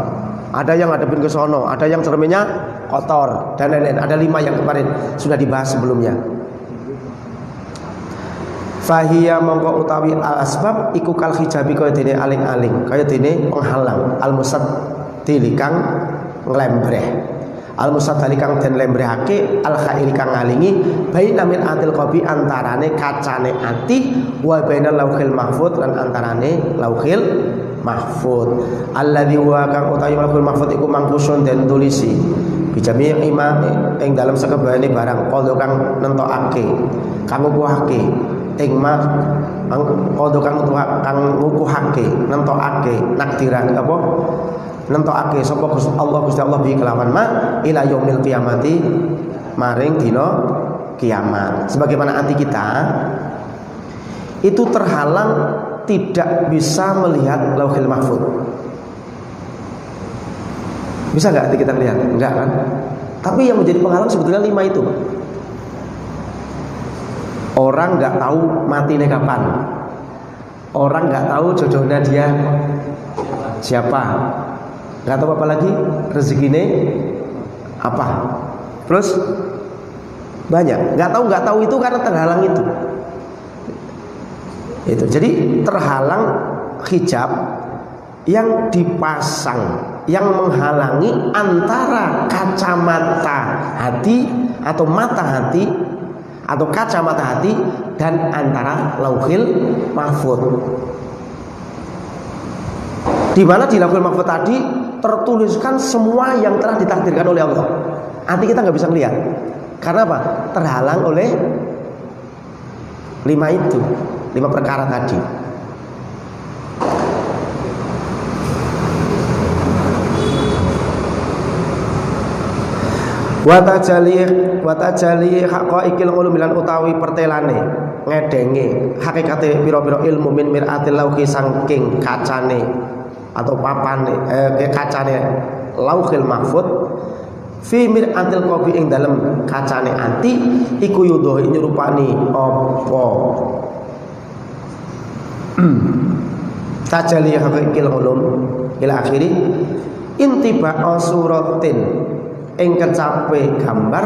Ada yang ngadepin ke sono, ada yang cerminnya kotor dan lain-lain. Ada 5 yang kemarin sudah dibahas sebelumnya. Fahiya mongko utawi al asbab iku kal hijabi kaya dene aling-aling, kaya dene penghalang al musaddili kang nglembreh. Al musaddali kang den lembrehake al khairi kang ngalingi baina min atil qabi antarane kacane ati wa bainal lauhil mahfuz lan antarane lauhil mahfud. Alladzi wa kang utawi lauhul mahfud iku mangkusun den tulisi bijami imam ing dalam sakabehane barang qadha kang nentokake kang ngukuhake ing mah qadha kang ngukuhake nentokake nakdiran apa nentokake sapa Allah Gusti Allah bi kelawan ma ila yaumil qiyamati maring dina kiamat. Sebagaimana hati kita itu terhalang tidak bisa melihat lauhil mahfud. Bisa nggak hati kita lihat? Enggak kan? Tapi yang menjadi penghalang sebetulnya 5 itu. Orang nggak tahu matinya kapan. Orang nggak tahu jodohnya dia siapa. Nggak tahu apa lagi rezekinya apa. Terus banyak. Nggak tahu itu karena terhalang itu. Itu jadi terhalang hijab yang dipasang yang menghalangi antara kacamata hati atau mata hati atau kacamata hati dan antara lauhil mahfud. Di mana di lauhil mahfud tadi tertuliskan semua yang telah ditakdirkan oleh Allah. Hati kita nggak bisa melihat. Karena apa? Terhalang oleh 5 itu. 5 perkara tadi. Watajali haqaiqil ulum lan utawi pertelane ngedenge hakikate pira-pira ilmu min miratil lauhi saking kacane atau papan kacane Lauhil Mahfuz fi mir'atil qabi ing dalem kacane ati iku yudhi nyerupani apa tajalli haqiqil ulum ila akhiri intiba suratin ing kecape gambar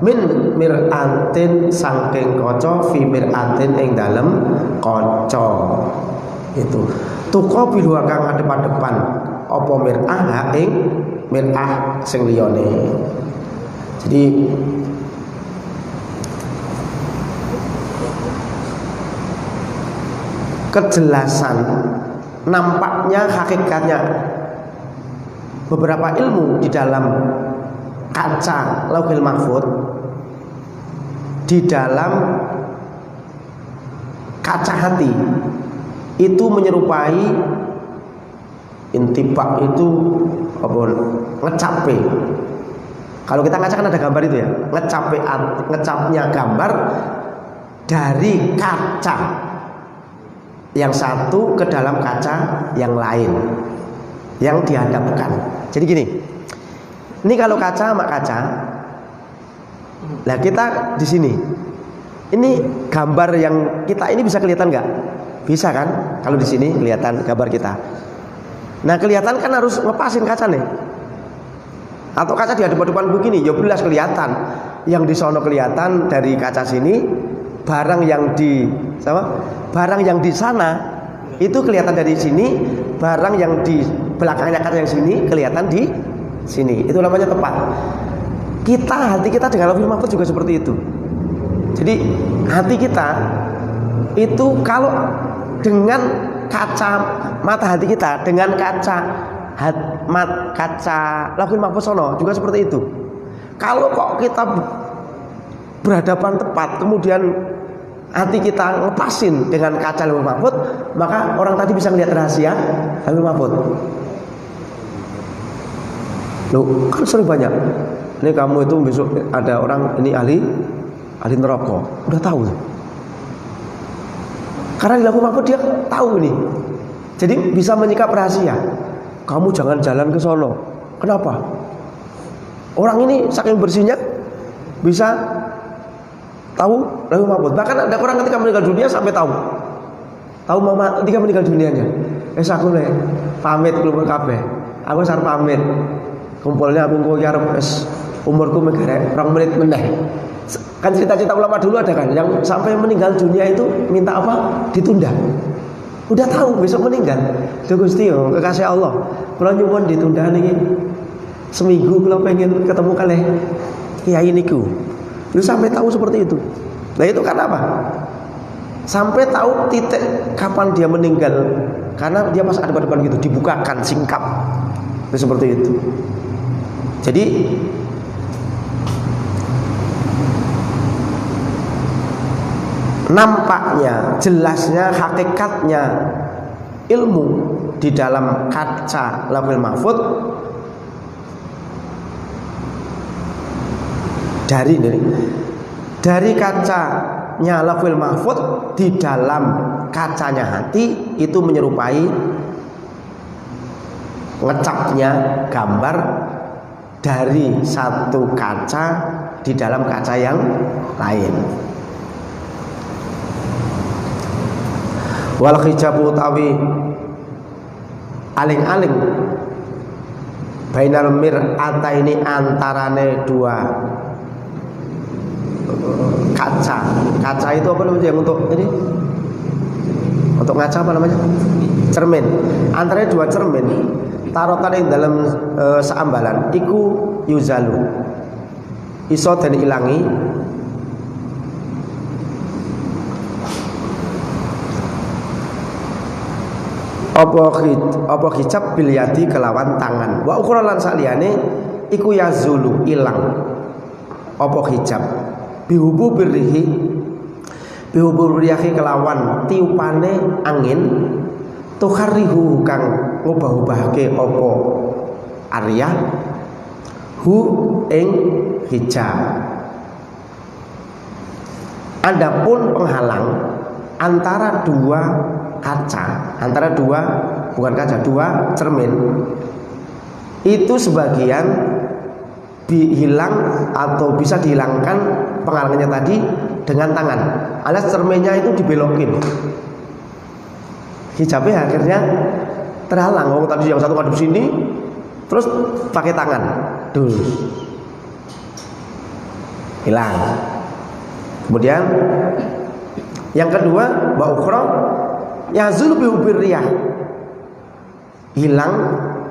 min mir'atin saking kaca fi mir'atin ing dalem kaca itu tuqa bilu kang ngadep-adepan apa mir'ah ing mir'ah sing liyane. Jadi kejelasan nampaknya hakikatnya beberapa ilmu di dalam kaca Lauhil Mahfuz, di dalam kaca hati itu menyerupai intibak itu apa ngecape. Kalau kita ngaca kan ada gambar itu ya, ngecapnya gambar dari kaca yang satu ke dalam kaca yang lain yang dihadapkan. Jadi gini, ini kalau kaca sama kaca, nah kita di sini, ini gambar yang kita ini bisa kelihatan nggak? Bisa kan? Kalau di sini kelihatan gambar kita. Nah kelihatan kan harus ngepasin kaca nih. Atau kaca di hadapan begini, ya jelas kelihatan. Yang di sono kelihatan dari kaca sini, barang yang di barang yang di sana itu kelihatan dari sini, barang yang di belakangnya kaca yang sini kelihatan di sini. Itu namanya tepat. Hati kita dengan Lauhil Mahfuz juga seperti itu. Jadi hati kita itu kalau dengan kaca mata hati kita dengan kaca Lauhil Mahfuz sono juga seperti itu. Kalau kok kita berhadapan tepat kemudian hati kita lepasin dengan kaca Lauhil Mahfuz, maka orang tadi bisa melihat rahasia Lauhil Mahfuz. Loh, kan sering banyak. Ini kamu itu besok ada orang ini ahli neraka, udah tahu. Karena di Lauhil Mahfuz dia tahu ini. Jadi bisa menyikap rahasia. Kamu jangan jalan ke sono. Kenapa? Orang ini saking bersihnya bisa tahu Lauhil Mahfuz. Bahkan ada orang ketika meninggal dunia sampai tahu mama ketika meninggal dunianya. Aku nih pamit keluar kabeh. Aku sarep pamit. Kumpulnya aku arep umurku megarek 2 menit meneh. Kan cerita-cerita ulama dulu ada kan yang sampai meninggal dunia itu minta apa? Ditunda. Udah tahu besok meninggal. Duh Gusti yo kekasih Allah. Kula nyuwun ditunda niki seminggu kula pengen ketemu kalih kiai niku. Lu sampai tahu seperti itu. Nah itu karena apa? Sampai tahu titik kapan dia meninggal. Karena dia pas ada depan gitu dibukakan singkap. Itu seperti itu. Jadi nampaknya, jelasnya, hakikatnya ilmu di dalam kaca Lauhil Mahfuz dari kacanya Lauhil Mahfuz di dalam kacanya hati itu menyerupai ngecapnya gambar dari satu kaca di dalam kaca yang lain. Wal hijabu utawi aling-aling bainal mir'ata ini antarane dua kaca itu apa namanya yang untuk ini untuk ngaca apa namanya cermin antara dua cermin tarotan yang dalam seambalan iku yuzalu iso dan ilangi apa hijab bilyati kelawan tangan wa ukhra lan saliyane iku yazulu ilang apa hijab bihubu birrihi kelawan tiupane angin tukharihu kang ngubah-ubahke apa arya hu ing hijab. Adapun penghalang antara dua kaca, antara dua bukan kaca, 2 cermin. Itu sebagian hilang atau bisa dihilangkan penghalangannya tadi dengan tangan, alias cerminnya itu dibelokin, hijabnya akhirnya terhalang. Oh, tadi yang satu ngadep sini, terus pakai tangan, hilang. Kemudian yang kedua, wa ukhra yazulu bihubirriyah, hilang,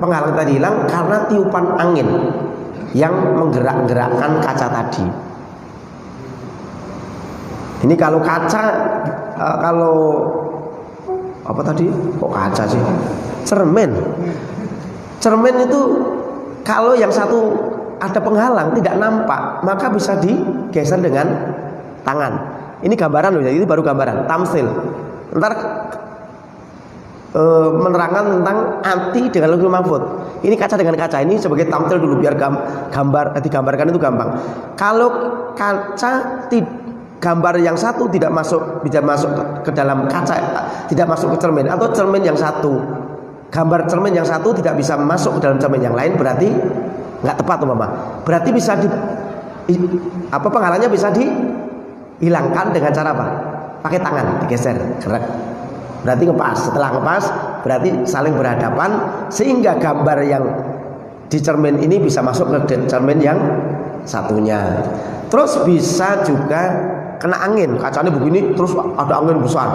penghalang tadi hilang karena tiupan angin yang menggerak-gerakkan kaca tadi. Ini kalau kaca, kalau apa tadi? Kok kaca sih? Cermin. Cermin itu kalau yang satu ada penghalang tidak nampak, maka bisa digeser dengan tangan. Ini gambaran loh, ini baru gambaran, tamsil. Ntar menerangkan tentang anti dengan Lauhul Mahfuz. Ini kaca dengan kaca, ini sebagai tamsil dulu biar digambarkan itu gampang. Kalau kaca gambar yang satu tidak masuk ke dalam kaca, tidak masuk ke cermin, atau cermin yang satu, gambar cermin yang satu tidak bisa masuk ke dalam cermin yang lain, berarti nggak tepat umpama. Berarti bisa penghalangnya bisa dihilangkan dengan cara apa? Pakai tangan, digeser, gerak. Berarti ngepas. Setelah ngepas, berarti saling berhadapan sehingga gambar yang di cermin ini bisa masuk ke cermin yang satunya. Terus bisa juga kena angin, kacanya begini, terus ada angin besar,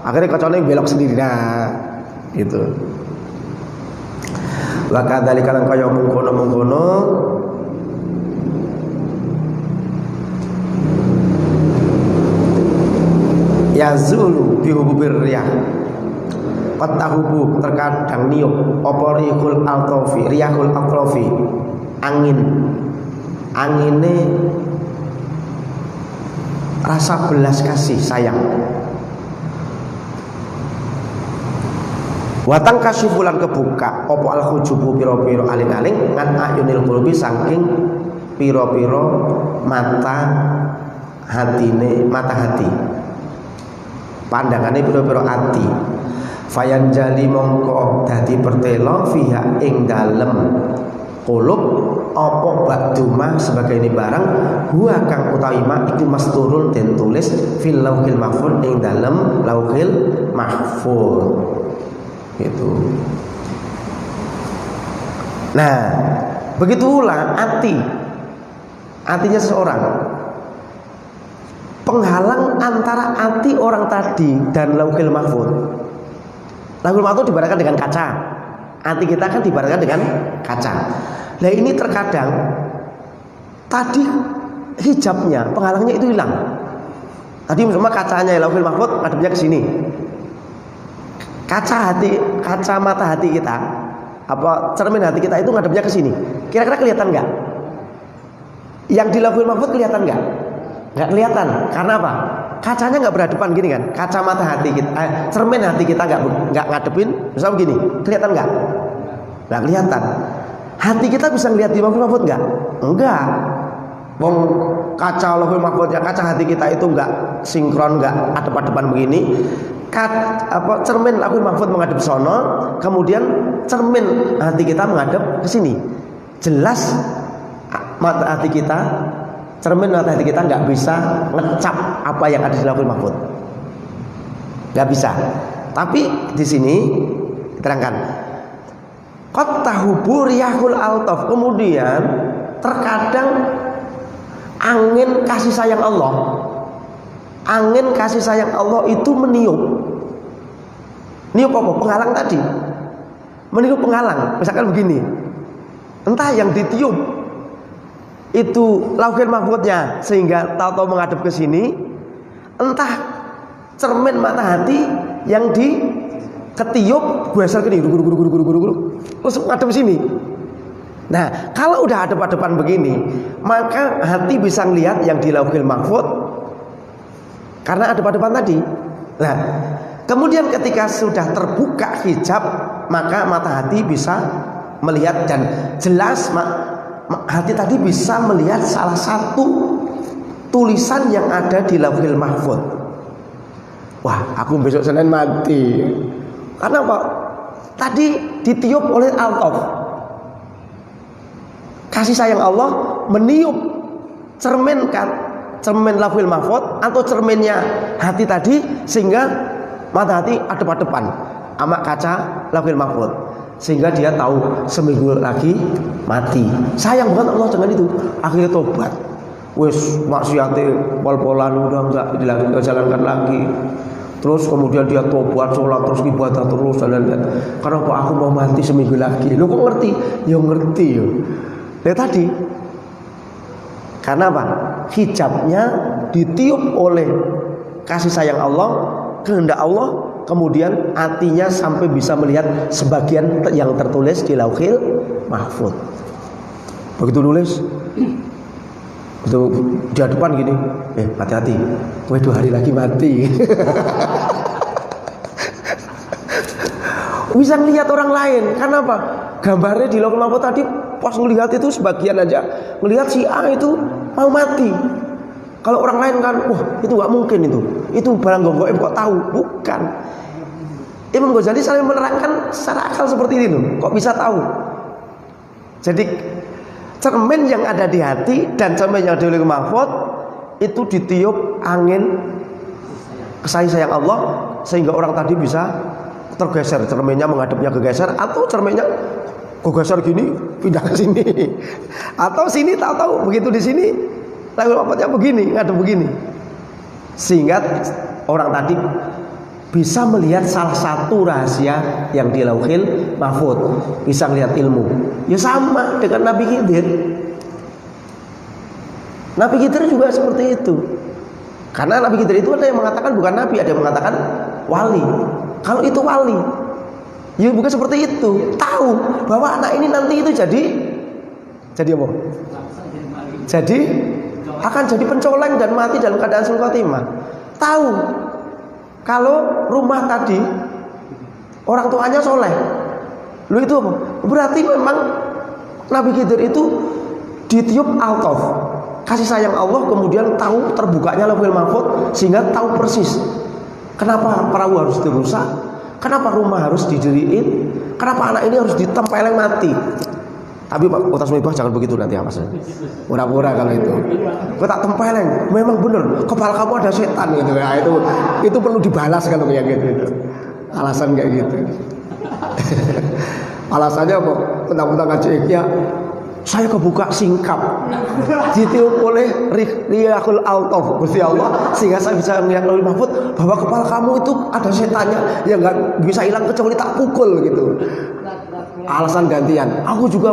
akhirnya kacanya belok sendiri. Nah, gitu. Wa kadzalika lan kaya mengkono-mengkono yazulu bihubir riyah, patahubu terkadang niup apa rihul altofi, riyahul altofi, angine rasa belas kasih sayang. Watang kasifulan kebuka opo al hujubu piro-piro aling-aling ngan ayunil qulubi saking piro-piro mata hati, pandangane piro-piro hati. Fayan jali mongko dadi pertelo fiha ing dalem qulub opo baduma sebagai ini barang huwa kang utawi ma iku masturul den tulis fil lauhil mahfuz ing dalem lauhil mahfuz. Itu. Nah, begitulah hatinya seseorang. Penghalang antara hati orang tadi dan lauhil mahfuz. Lauhil mahfuz diibaratkan dengan kaca. Hati kita kan diibaratkan dengan kaca. Nah, ini terkadang tadi hijabnya, penghalangnya itu hilang. Tadi misalnya kacanya lauhil mahfuz ngadepnya ke sini. Kaca mata hati kita, apa cermin hati kita itu ngadepnya ke sini. Kira-kira kelihatan nggak? Yang di Lauhul Mahfuz kelihatan nggak? Nggak kelihatan. Karena apa? Kacanya nggak berhadapan gini kan? Kaca mata hati kita, cermin hati kita nggak ngadepin. Misalnya begini, kelihatan nggak? Nggak kelihatan. Hati kita bisa ngelihat di Lauhul Mahfuz nggak? Enggak. Wong kaca Lauhul Mahfuz ya, kaca hati kita itu nggak sinkron, nggak adep-adepan begini. Cermin Lauhul Mahfuz menghadap sono, kemudian cermin hati kita menghadap ke sini. Jelas mata hati kita, cermin mata hati kita nggak bisa ngecap apa yang ada di Lauhul Mahfuz, nggak bisa. Tapi di sini diterangkan qad tahubu riyahul altaf, kemudian terkadang angin kasih sayang Allah, angin kasih sayang Allah itu meniup apa? Penghalang tadi, meniup penghalang. Misalkan begini, entah yang ditiup itu Lauhul Mahfuznya sehingga tahu-tahu menghadap ke sini, entah cermin mata hati yang ketiup geser ke sini, terus menghadap sini. Nah, kalau udah hadap-hadapan begini, maka hati bisa ngelihat yang di Lauhul Mahfuz karena hadap-hadapan tadi. Nah, kemudian ketika sudah terbuka hijab, maka mata hati bisa melihat dan jelas hati tadi bisa melihat salah satu tulisan yang ada di Lauhul Mahfuz. Wah, aku besok Senin mati. Karena apa? tadi ditiup oleh Al-Taf. Kasih sayang Allah meniup cermin Lauhul Mahfuz atau cerminnya hati tadi, sehingga mata hati adep-adepan sama kaca Lauhul Mahfuz, sehingga dia tahu seminggu lagi mati. Sayang banget Allah dengan itu. Akhirnya tobat, wes maksiate pol-polan udah enggak dijalankan lagi. Terus kemudian dia tobat, sholat, terus ibadah terus dan karena kok aku mau mati seminggu lagi. Lu kok ngerti? Ya ngerti ya. Lihat tadi, karena apa? Hijabnya ditiup oleh kasih sayang Allah, kehendak Allah, kemudian hatinya sampai bisa melihat sebagian yang tertulis di Lauhul Mahfuz. Begitu nulis, itu di depan gini, hati-hati, gue 2 hari lagi mati. Bisa ngelihat orang lain, karena apa? Gambarnya di Lauhul Mahfuz tadi, pas ngelihat itu sebagian aja, ngelihat si A itu mau mati. Kalau orang lain kan, wah itu nggak mungkin itu barang goib kok tahu? Bukan. Imam Ghazali selalu menerangkan secara akal seperti ini, kok bisa tahu? Jadi cermin yang ada di hati dan cermin yang ada di Lauhul Mahfuz itu ditiup angin kasih sayang Allah, sehingga orang tadi bisa tergeser, cerminnya menghadapnya kegeser, atau cerminnya kegeser gini pindah ke sini, atau sini tahu-tahu begitu di sini Lauhul Mahfuznya begini, ngadep begini, sehingga orang tadi bisa melihat salah satu rahasia yang di Lauhul Mahfuz, bisa melihat ilmu. Ya sama dengan Nabi Khidir. Nabi Khidir juga seperti itu. Karena Nabi Khidir itu ada yang mengatakan bukan nabi, ada yang mengatakan wali. Kalau itu wali, ya bukan seperti itu. Tahu bahwa anak ini nanti itu jadi apa? Jadi akan jadi pencoleng dan mati dalam keadaan sul khotimah. Tahu kalau rumah tadi orang tuanya soleh, lu itu apa? Berarti memang Nabi Khidir itu ditiup Al-Taf, kasih sayang Allah, kemudian tahu terbukanya Lauhul Mahfuz, sehingga tahu persis kenapa perahu harus dirusak, kenapa rumah harus didiriin, kenapa anak ini harus ditempeleng mati. Tapi Pak Utas Mibah jangan begitu nanti apa sih? Pura-pura kalau itu. Kau tak tempeleng, memang benar. Kepala kamu ada setan gitu. Nah, itu perlu dibalas kalau kayak gitu. Alasan kayak gitu. Alasannya apa? Tentang ngaji ya. Saya kebuka singkap, ditiup oleh Riyahul Al-Taf Gusti Allah, sehingga saya bisa melihat Lauhul Mahfuz bahwa kepala kamu itu ada setannya yang nggak bisa hilang kecuali tak pukul gitu. Alasan gantian, aku juga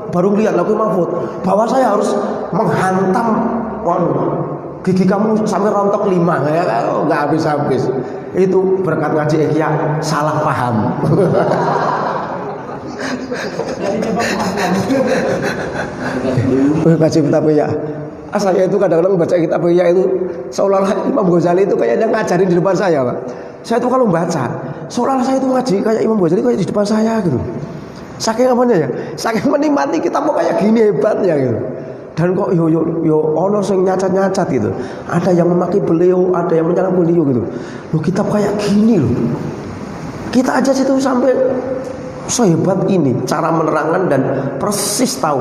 baru lihat Lauhul Mahfuz bahwa saya harus menghantam gigi kamu sampai rontok 5 ya, nggak habis-habis. Itu berkat ngaji Ihya salah paham. Ngaji kitab Ihya, saya itu kadang-kadang baca kitab Ihya itu seolah-olah Imam Ghazali itu kayaknya ngajarin di depan saya, Pak. Saya itu kalau baca seolah-olah saya itu ngaji kayak Imam Ghazali kayak di depan saya gitu. Saking apanya ya? Saking menikmati kita mau kayak gini hebatnya gitu. Dan kok yo ono sing nyacat-nyacat gitu. Ada yang memaki beliau, ada yang menyerang beliau gitu. Loh kitab kayak gini loh. Kita aja situ sampai sehebat ini cara menerangkan dan persis tahu.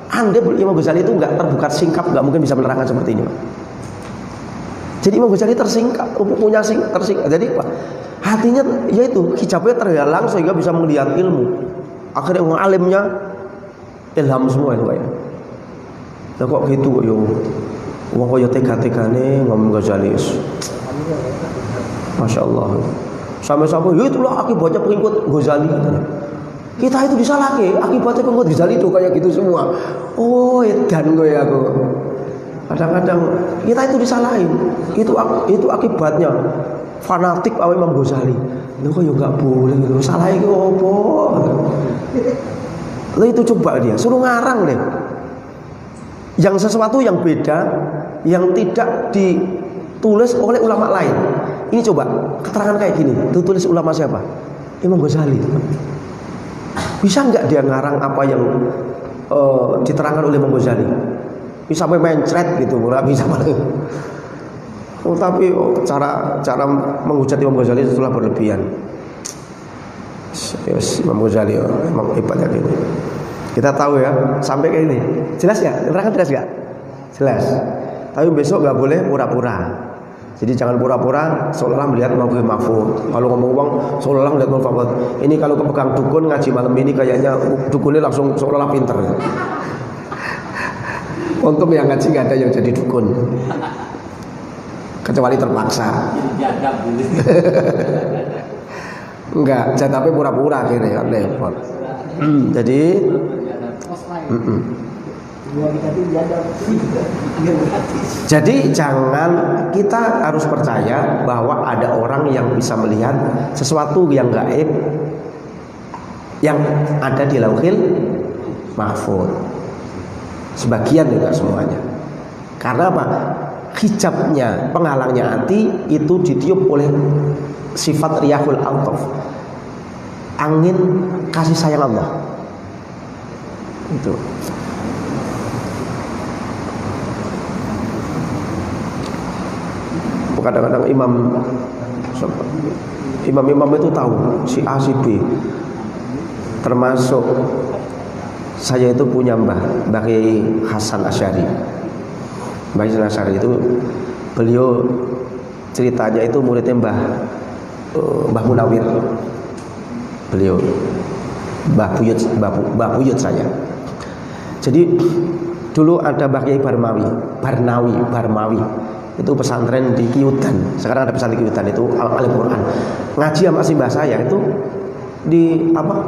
Andai Imam Ghazali itu nggak terbuka singkap, nggak mungkin bisa menerangkan seperti ini, Pak. Jadi Imam Ghazali tersingkap, punya tersingkap. Jadi Pak, hatinya yaitu hijabnya terhalang sehingga bisa melihat ilmu. Akhirnya ngalimnya ilham semua itu kayak. Lah kok gitu kok yo. Wong kaya tega-tegane ngomong Ghazali. Masya Allah. Sampai-sampai ya itulah akibatnya pengikut Ghazali katanya. Kita itu disalahke, akibatnya pengikut Ghazali itu kayak gitu semua. Oh, edan gue aku. Kadang-kadang kita itu disalahin. Itu akibatnya fanatik sama Imam Ghazali. Lho kok ya enggak boleh gitu. Salah iki opo? Lha itu coba dia suruh ngarang deh. Yang sesuatu yang beda, yang tidak ditulis oleh ulama lain. Ini coba keterangan kayak gini, ditulis ulama siapa? Imam Ghazali. Bisa nggak dia ngarang apa yang diterangkan oleh Imam Ghazali? Bisa sampai mencret gitu, nggak bisa paling. Tapi cara menghujat Imam Ghazali itulah berlebihan. Yes, Imam Ghazali memang hebat ya ini. Kita tahu ya sampai kayak ini. Jelas ya? Nerangkan jelas gak? Jelas. Tapi besok nggak boleh pura-pura. Jadi jangan pura-pura seolah melihat Lauhul Mahfuz. Kalau ngomong seolah melihat Lauhul Mahfuz. Ini kalau kepegang dukun ngaji malam ini kayaknya dukunnya langsung seolah pinter. Untung yang ngaji nggak ada yang jadi dukun. Kecuali terpaksa. Enggak, tapi pura-pura akhirnya repot. Jadi jadi jangan, kita harus percaya bahwa ada orang yang bisa melihat sesuatu yang gaib yang ada di Lauhul Mahfuz. Sebagian, juga semuanya. Karena apa? Hijabnya, penghalangnya hati itu ditiup oleh sifat riyahul altaf, angin kasih sayang Allah. Itu. Kadang-kadang imam itu tahu si A si B. Termasuk saya itu punya Mbah Kiai Hasan Asy'ari. Mbah Hasan Asy'ari itu beliau ceritanya itu muridnya Mbah Munawir. Beliau Mbah Buyut saya. Jadi dulu ada Mbah Kiai Barmawi. Itu pesantren di Kiudan. Sekarang ada pesantren di Kiudan itu Al-Qur'an. Ngaji sama si mbah saya itu di apa?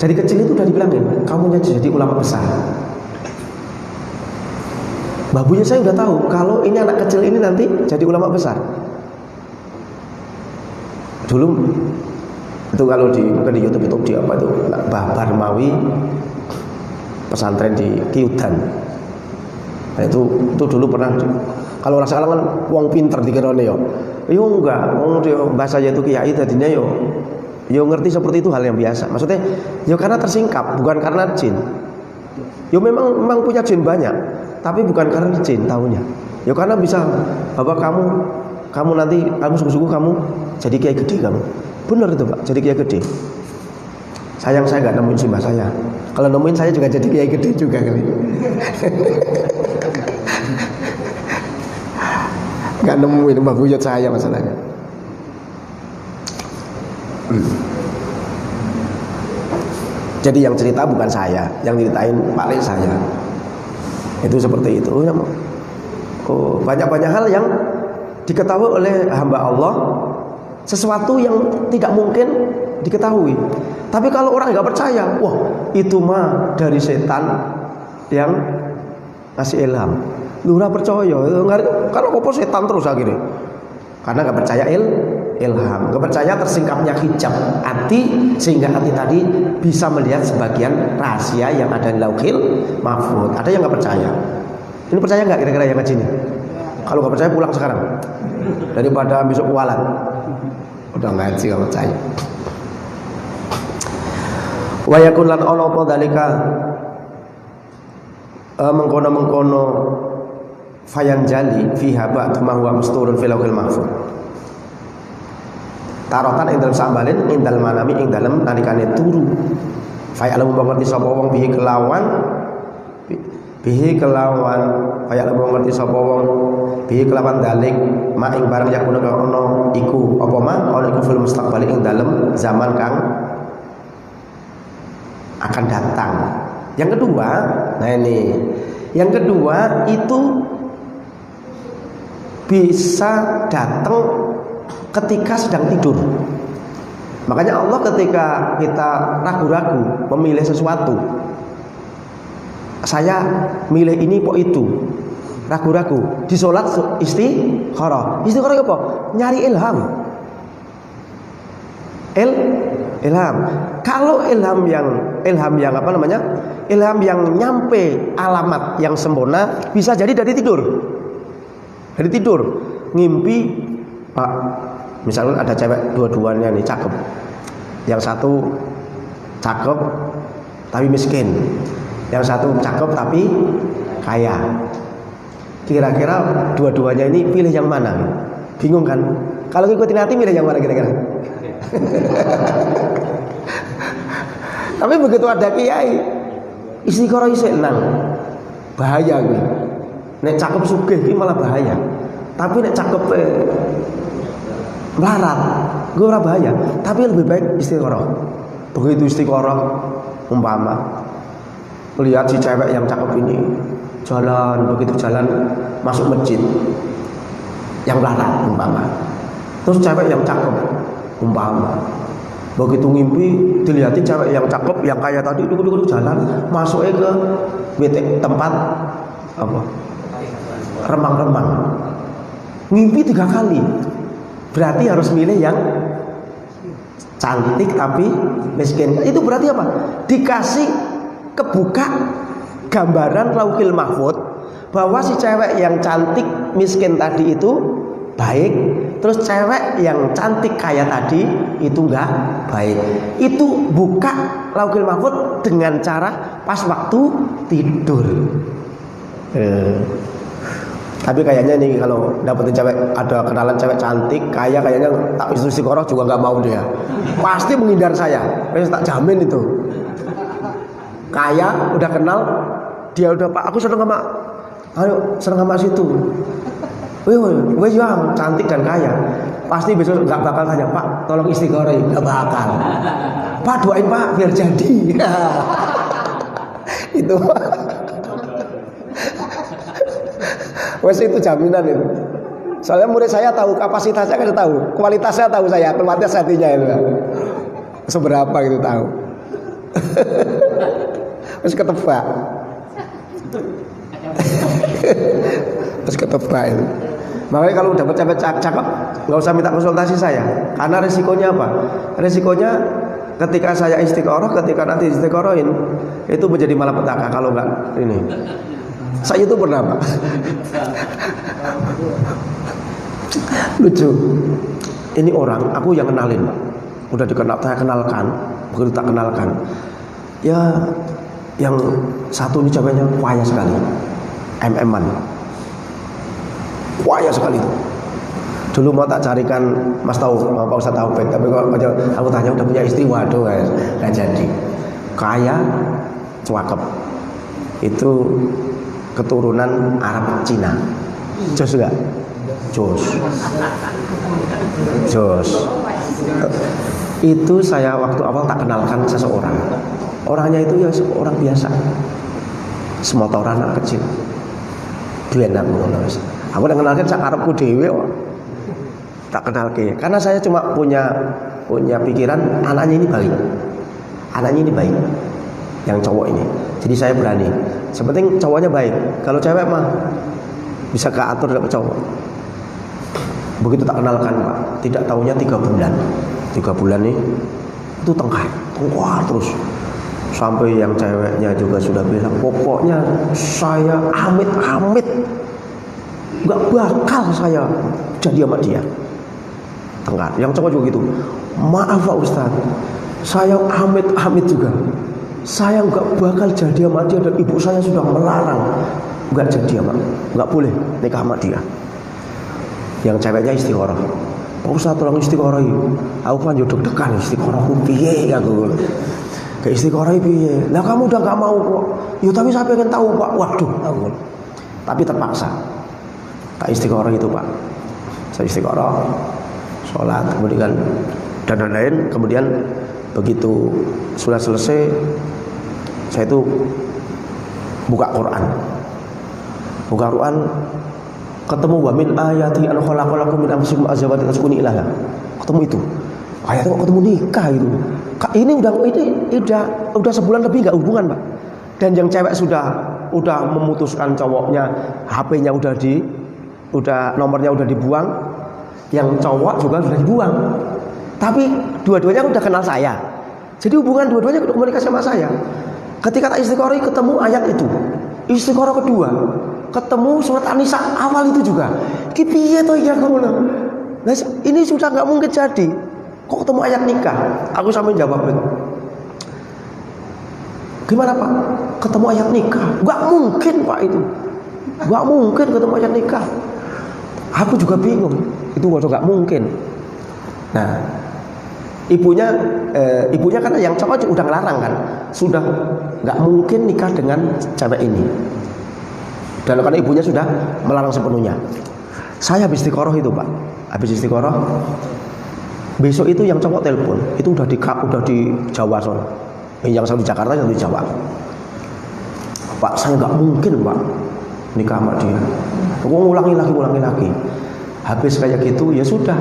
Dari kecil itu udah dibilangin, kamu jadi ulama besar. Babunya saya udah tahu kalau ini anak kecil ini nanti jadi ulama besar. Dulu itu kalau di YouTube di apa itu Mbah Barmawi pesantren di Kiudan. Nah, itu dulu pernah. Kalau orang sekarang kan wong pinter dikirone yo. Yo enggak, wong bahasa itu kiai tadinya yo ngerti seperti itu hal yang biasa. Maksudnya yo karena tersingkap, bukan karena jin. Yo memang punya jin banyak, tapi bukan karena jin tahunya. Yo karena bisa bahwa kamu nanti kamu sungguh-sungguh kamu jadi kiai gede kamu. Benar itu, Pak, jadi kiai gede. Sayang saya enggak nemuin si mbah saya. Kalau nemuin saya juga jadi kiai gede juga kali. Gak nemuin Mbah Buyut saya masalahnya. Jadi yang cerita bukan saya, yang ceritain Pak Le saya. Itu seperti itu. Banyak hal yang diketahui oleh hamba Allah, sesuatu yang tidak mungkin diketahui. Tapi kalau orang nggak percaya, wah itu mah dari setan yang ngasih ilham. Lu ora percaya, kalau kok setan terus akhirnya. Karena nggak percaya ilham, nggak percaya tersingkapnya hijab hati sehingga hati tadi bisa melihat sebagian rahasia yang ada di Lauhul Mahfuz. Ada yang nggak percaya. Ini percaya nggak kira-kira yang ngaji ini? Kalau nggak percaya pulang sekarang daripada besok kualat. Udah ngaji nggak percaya. Wa yakun lan ana apa dalika mengkono fayan jali fiha ba'du ma huwa musturun fil Lauhil Mahfuz. Tarotan ing dalem sambalin ing dalem manami ing dalem nalikane turu. Fa ya'lamu ngerti sapa wong bihi kelawan fa ya'lamu ngerti sapa wong bihi kelawan dalik ma ing barang yakuna ono iku apa ma ono iku fil mustaqbali ing dalem zaman kang akan datang. Yang kedua, nah ini yang kedua itu bisa datang ketika sedang tidur. Makanya Allah ketika kita ragu-ragu memilih sesuatu, saya milih ini kok itu, ragu-ragu di sholat istikharah apa? Nyari ilham. Ilham. Kalau ilham yang apa namanya? Ilham yang nyampe alamat yang sempurna bisa jadi dari tidur. Dari tidur ngimpi, Pak, misalnya ada cewek dua-duanya nih cakep. Yang satu cakep tapi miskin. Yang satu cakep tapi kaya. Kira-kira dua-duanya ini pilih yang mana? Bingung kan? Kalau ngikutin hati milih yang mana kira-kira? Tapi begitu ada kiai istiqoroh isih nang bahaya kuwi. Nek cakep sugih iki malah bahaya. Tapi nek cakep melarat, gue ora bahaya. Tapi lebih baik istiqoroh. Begitu istiqoroh, umpama lihat si cewek yang cakep ini jalan, begitu jalan masuk masjid yang melarat umpama. Terus cewek yang cakep umpama begitu ngimpi dilihatin cewek yang cakep yang kaya tadi duduk jalan masuknya ke tempat apa remang-remang, ngimpi 3 kali. Berarti harus milih yang cantik tapi miskin. Itu berarti apa? Dikasih kebuka gambaran Lauhil Mahfud bahwa si cewek yang cantik miskin tadi itu baik, terus cewek yang cantik kaya tadi itu enggak baik. Itu buka Lauhil Mahfud dengan cara pas waktu tidur. Tapi kayaknya nih kalau dapetin cewek, ada kenalan cewek cantik kaya, kayaknya tak istiqoroh juga nggak mau dia. Pasti menghindar saya. Tak jamin itu. Kaya udah kenal, dia udah Pak, aku seneng sama, ayo seneng sama situ. Wes yang cantik dan kaya. Pasti besok nggak bakal tanya, Pak, tolong istiqoroh, nggak bakal. Pak doain Pak biar jadi. Itu. Wes itu jaminan itu. Soalnya murid saya tahu kapasitasnya, kan tahu, kualitasnya tahu saya, kualitas hatinya itu. Seberapa gitu tahu. Wes ketebak. Terus ketebak itu. Makanya kalau dapat cewek cakep, nggak usah minta konsultasi saya. Karena resikonya apa? Resikonya ketika saya istiqoroh, ketika nanti istiqorohin, itu menjadi malapetaka kalau nggak ini. Saya itu pernah Pak. Lucu. Ini orang, aku yang kenalin Pak. Udah dikenal, saya kenalkan. Begitu tak kenalkan, ya yang satu ini ceweknya kaya sekali, MM-an, kaya sekali itu. Dulu mau tak carikan, Mas tahu, Pak Ustadz tahu, tapi kalau aku tanya udah punya istri, waduh, nggak jadi. Kaya, cakep, itu keturunan Arab Cina. Jos enggak? Jos. Itu saya waktu awal tak kenalkan seseorang. Orangnya itu ya orang biasa, semotoran anak kecil. Duit aku ngono wis. Aku udah kenalkan sak arepku dhewe kok. Tak kenal ke. Karena saya cuma punya pikiran anaknya ini baik. Anaknya ini baik. Yang cowok ini. Jadi saya berani. Sepenting cowoknya baik. Kalau cewek mah bisa keatur dapat cowok. Begitu tak kenalkan Pak, tidak tahunya 3 bulan. 3 bulan nih itu tengkar terus. Sampai yang ceweknya juga sudah bilang, pokoknya saya amit-amit nggak bakal saya jadi sama dia. Tengkar. Yang cowok juga gitu. Maaf Pak Ustadz, saya amit-amit juga. Saya nggak bakal jadi sama dia dan ibu saya sudah melarang nggak jadi sama, nggak boleh nikah sama dia. Yang ceweknya istiqoroh. Pak Ustadz tolong istiqoroh. Aku kan jodoh dekan istiqorohku piye aku. Ke istiqoroh piye? Lah kamu udah nggak mau kok. Ya tapi saya pengen tahu Pak. Waduh, aku. Tapi terpaksa. Tak istiqoroh itu Pak. Saya istiqoroh, sholat, kemudian dan lain-lain. Kemudian begitu sudah selesai, saya itu buka Quran, ketemu wa min ayati an khalaqalakum min anfusikum azwajan taskunu ilaiha. Ketemu itu. Ayatnya kok ketemu nikah gitu. Ini udah sebulan lebih enggak hubungan, Pak. Dan yang cewek udah memutuskan cowoknya, HP-nya udah nomornya udah dibuang, yang cowok juga sudah dibuang. Tapi dua-duanya udah kenal saya. Jadi hubungan dua-duanya komunikasi sama saya. Ketika tak istiqoroh ketemu ayat itu. Istiqoroh kedua, ketemu surat An-Nisa awal itu juga. Ki piye to ya kamu? Nah, ini sudah enggak mungkin jadi. Kok ketemu ayat nikah? Aku sampai jawab itu. Gimana Pak? Ketemu ayat nikah? Enggak mungkin Pak itu. Enggak mungkin ketemu ayat nikah. Aku juga bingung. Itu enggak mungkin. Nah, Ibunya kan yang cowok udah ngelarang kan, sudah nggak mungkin nikah dengan cewek ini. Dan karena ibunya sudah melarang sepenuhnya. Saya habis istiqoroh itu Pak, habis istiqoroh besok itu yang cowok telepon, itu udah di Jawa sono. Yang satu di Jakarta, yang satu di Jawa. Pak, saya nggak mungkin Pak nikah sama dia. Aku ngulangi lagi. Habis kayak gitu ya sudah.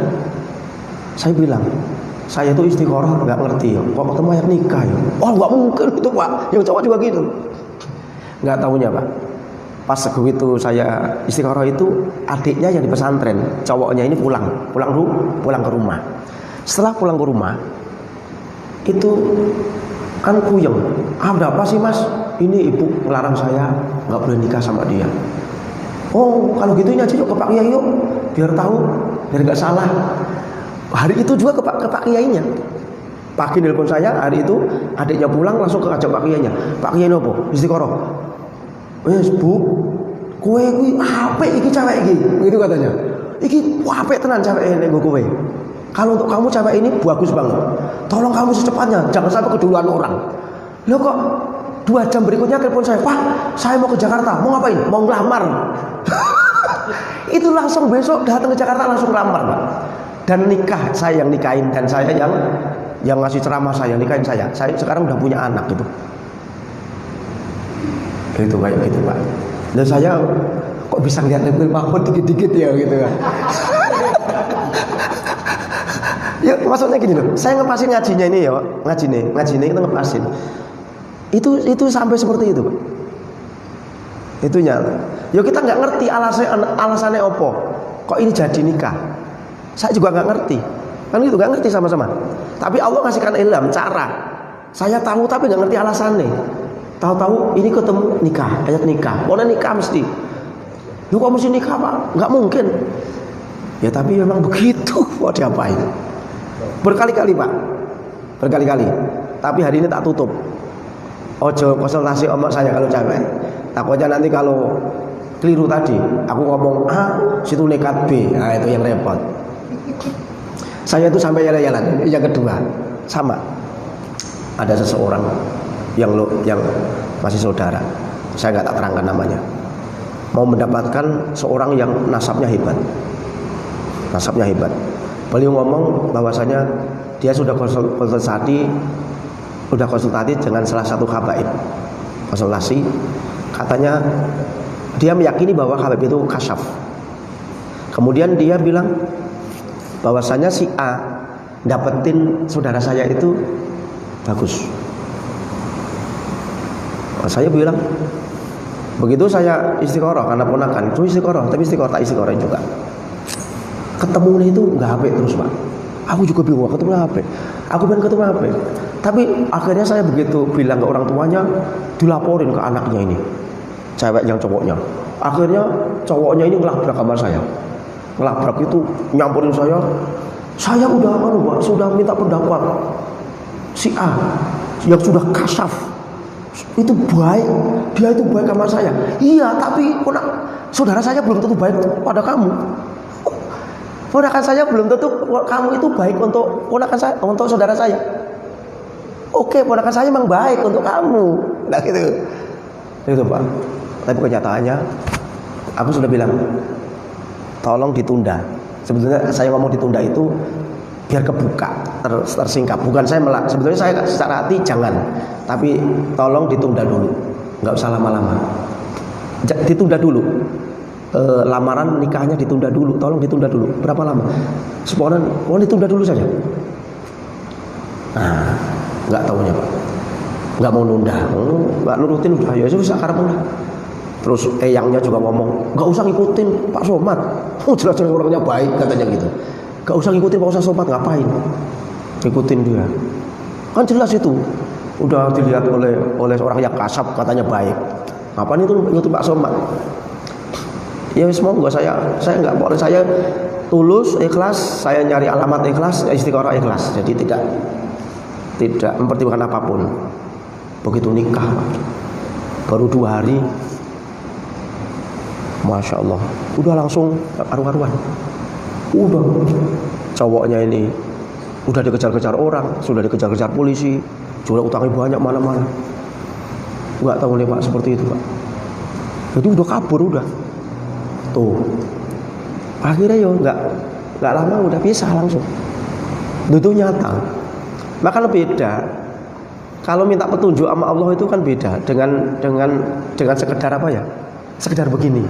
Saya bilang, saya itu istiqoroh nggak ngerti ya. Kok ketemu ayat nikah ya? Oh nggak mungkin itu Pak. Yang cowok juga gitu. Nggak tahunya Pak. Pas begitu saya istiqoroh itu adiknya yang di pesantren, cowoknya ini pulang ke rumah. Setelah pulang ke rumah itu kan puyeng. Ada apa sih Mas? Ini ibu melarang saya nggak boleh nikah sama dia. Oh kalau gitu ini aja yuk ke Pak Kiai yuk, biar tahu, biar nggak salah. Hari itu juga ke Pak Kiainya. Pagi nelpon saya, hari itu adiknya pulang langsung ke ajak Pak Kiainya. Pak Kiai nopo? Istiqoroh. Wes Bu, kowe kuwi apik iki cewek iki. Gitu katanya. Iki apik tenan cewek ini nggo kowe. Kalau untuk kamu cewek ini bagus banget. Tolong kamu secepatnya, jangan sampai keduluan orang. Loh kok 2 jam berikutnya telepon saya, Pak, saya mau ke Jakarta, mau ngapain? Mau ngelamar. Itu langsung besok datang ke Jakarta langsung ngelamar Pak. Dan nikah, saya yang nikahin dan saya yang ngasih ceramah, saya nikahin saya. Saya sekarang udah punya anak gitu. Itu kayak gitu Pak. Dan saya kok bisa ngeliat Nabil Mahmud dikit-dikit ya gitu kan. Ya maksudnya gini loh, saya ngepasin ngajinya ini ya, ngaji nih kita ngepasin. Itu sampai seperti itu Pak. Itunya. Ya kita nggak ngerti alasannya opo. Kok ini jadi nikah? Saya juga nggak ngerti. Kan itu nggak ngerti sama-sama. Tapi Allah ngasihkan ilham cara. Saya tahu tapi nggak ngerti alasannya. Tahu-tahu ini ketemu nikah, ayat nikah. Pokoknya nikah mesti. Lu kok mesti nikah Pak? Nggak mungkin. Ya tapi memang begitu. Mau diapain? Berkali-kali Pak. Berkali-kali. Tapi hari ini tak tutup. Ojo konsultasi omongan saya kalau cewek. Takutnya nanti kalau keliru tadi, aku ngomong A, situ nekat B. Nah itu yang repot. Saya itu sampai jalan-jalan. Yang kedua, sama. Ada seseorang yang masih saudara, saya nggak tak terangkan namanya, mau mendapatkan seorang yang nasabnya hebat. Beliau ngomong bahwasanya dia sudah konsultasi dengan salah satu habaib, konsultasi, katanya dia meyakini bahwa habaib itu kasyaf. Kemudian dia bilang bahwasanya si A dapetin saudara saya itu bagus. Saya bilang begitu saya istiqoroh karena ponakan itu istiqoroh, tapi tak istiqorohin juga. Ketemunya itu nggak HP terus Pak. Aku juga bingung ketemu HP. Aku pengen ketemu HP. Tapi akhirnya saya begitu bilang ke orang tuanya, dilaporin ke anaknya ini, cewek yang cowoknya. Akhirnya cowoknya ini ngelabrak sama saya. Ngelabrak itu nyampurin saya. Saya udah Pak, sudah minta pendapat si A yang sudah kasaf. Itu baik, dia itu baik sama saya. Iya, tapi saudara saya belum tentu baik pada kamu. Ponakan saya belum tentu kamu itu baik untuk ponakan saya, untuk saudara saya. Oke, ponakan saya memang baik untuk kamu. Nah gitu. Itu Pak. Tapi kenyataannya, aku sudah bilang, tolong ditunda. Sebetulnya saya ngomong ditunda itu biar kebuka, tersingkap. Bukan saya sebetulnya saya secara hati jangan, tapi tolong ditunda dulu, nggak usah lama-lama. Ditunda dulu, lamaran nikahnya ditunda dulu, tolong ditunda dulu. Berapa lama? Sebulan, ditunda dulu saja. Nah, nggak tahunya Pak, nggak mau nunda, nggak nurutin udah, ya susah karena terus eyangnya juga ngomong, nggak usah ngikutin Pak Somad, jelas-jelas orangnya baik katanya gitu. Gak usah ngikutin Pak Ustaz Somad, ngapain ngikutin dia? Kan jelas itu udah dilihat oleh orang yang kasab katanya baik. Ngapain itu ngikutin Pak Somad? Ya semoga saya nggak boleh, saya tulus ikhlas, saya nyari alamat ikhlas, istiqoroh ikhlas. Jadi tidak mempertimbangkan apapun. Begitu nikah baru 2 hari, Masya Allah, udah langsung karu-karuan. Udah cowoknya ini Udah dikejar-kejar orang, sudah dikejar-kejar polisi, sudah utangnya banyak mana-mana. Enggak tahu nih Pak seperti itu Pak. Jadi udah kabur udah. Tuh. Akhirnya yo enggak lama udah pisah langsung. Itu nyata. Maka beda. Kalau minta petunjuk sama Allah itu kan beda dengan sekedar apa ya? Sekedar begini.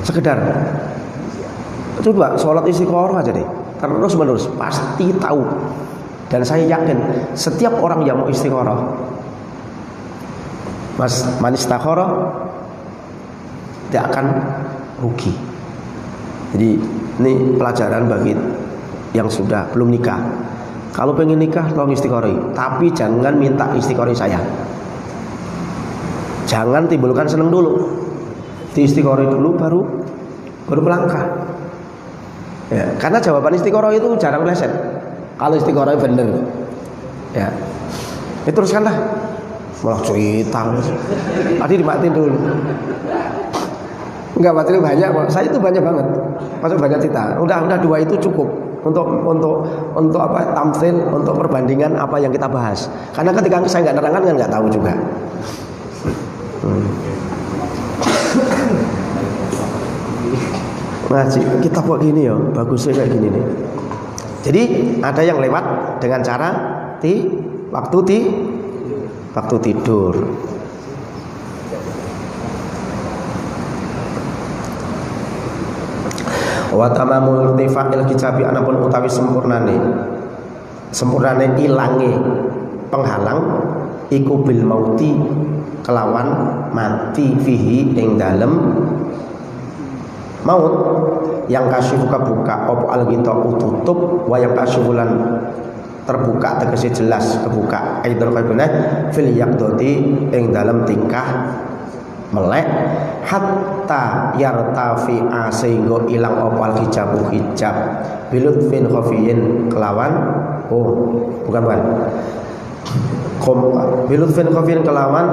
Sekedar coba sholat istiqoroh aja deh. Terus menerus pasti tahu. Dan saya yakin setiap orang yang mau istiqoroh, manis takhoroh tidak akan rugi. Jadi ini pelajaran bagi yang sudah belum nikah. Kalau pengen nikah tolong istiqoroh, tapi jangan minta istiqoroh saya. Jangan timbulkan seneng dulu. Di istiqoroh dulu baru melangkah. Ya, karena jawaban istiqoroh itu jarang meleset. Kalau istiqoroh bener, ya, teruskanlah. Malah cerita, tadi dimatiin dulu. Enggak, baterainya banyak. Saya itu banyak banget, masuk banyak cerita. Udah dua itu cukup untuk apa? Tamtsil, untuk perbandingan apa yang kita bahas. Karena ketika saya nggak nerangkan kan nggak tahu juga. Ngaji kita buat gini ya, bagusnya kayak gini nih. Jadi ada yang lewat dengan cara waktu tidur. Wa tamamul irtifa'il hijabi anapun utawi sempurnane ilange penghalang iku bil mauti kelawan mati fihi ing dalem maut yang kasih buka opo al-ghita tutup wa yang kasyifulan terbuka tegese jelas kebuka aidul qaibunah fil yaqdati ing dalam tingkah melek hatta yartafi sehingga ilang opo al-hijab bilutfin khafiyin kelawan bukan bilutfin khafiyin kelawan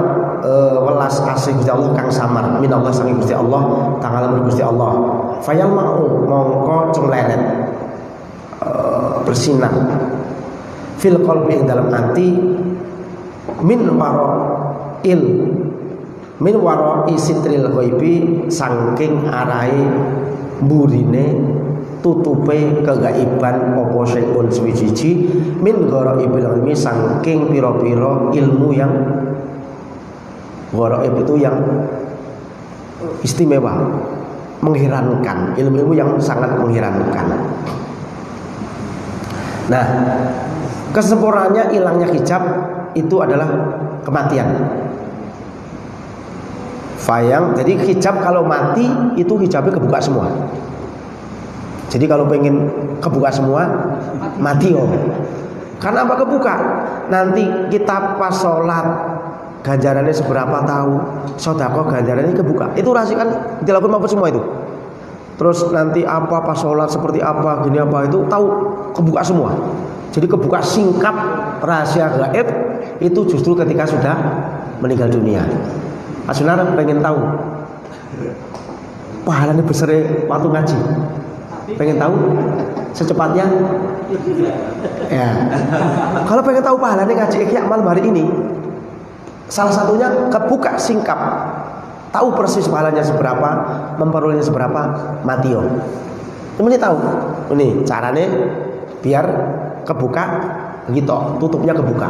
welas asih Gusti Allah kang samar minallah saking Gusti Allah ta'ala Gusti Allah fayal mau mongko cemleret bersinar fil qalbi ing dalam hati min wara'i sitril ghaibi saking arai burine tutupe kegaiban apa syai'un suwiji min ghaibil ilmi saking pira-pira ilmu yang gharaib itu yang istimewa, mengherankan, ilmu-ilmu yang sangat mengherankan. Nah, kesempurnaannya hilangnya hijab itu adalah kematian. Fayang, jadi hijab kalau mati itu hijabnya kebuka semua. Jadi kalau pengen kebuka semua, mati om. Karena apa kebuka? Nanti kita pas sholat ganjarannya seberapa tahu, sedekah ganjarannya kebuka. Itu rahasia kan dilakukan apa semua itu. Terus nanti apa pas sholat seperti apa, gini apa itu tahu kebuka semua. Jadi kebuka singkap rahasia gaib itu justru ketika sudah meninggal dunia. Mas Sunar pengen tahu pahalanya besar waktu ngaji, pengen tahu secepatnya ya. Kalau pengen tahu pahalanya ngaji ikhya malam hari ini, salah satunya kebuka singkap, tahu persis pahalanya seberapa, memperolehnya seberapa, mati om. Ini tahu, ini caranya biar kebuka gitu, tutupnya kebuka.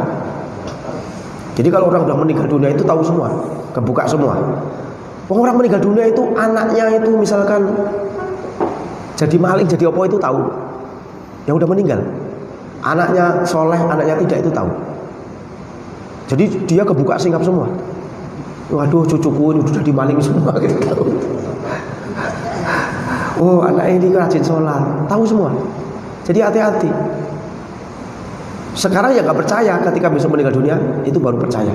Jadi kalau orang sudah meninggal dunia itu tahu semua, kebuka semua. Orang meninggal dunia itu anaknya itu misalkan jadi maling, jadi apa itu tahu. Yang udah meninggal, anaknya soleh, anaknya tidak itu tahu. Jadi dia kebuka singkap semua. Waduh cucuku ini sudah dimaling semua gitu tahu. Oh anak ini rajin sholat, tahu semua. Jadi hati-hati. Sekarang ya nggak percaya, ketika besok meninggal dunia itu baru percaya.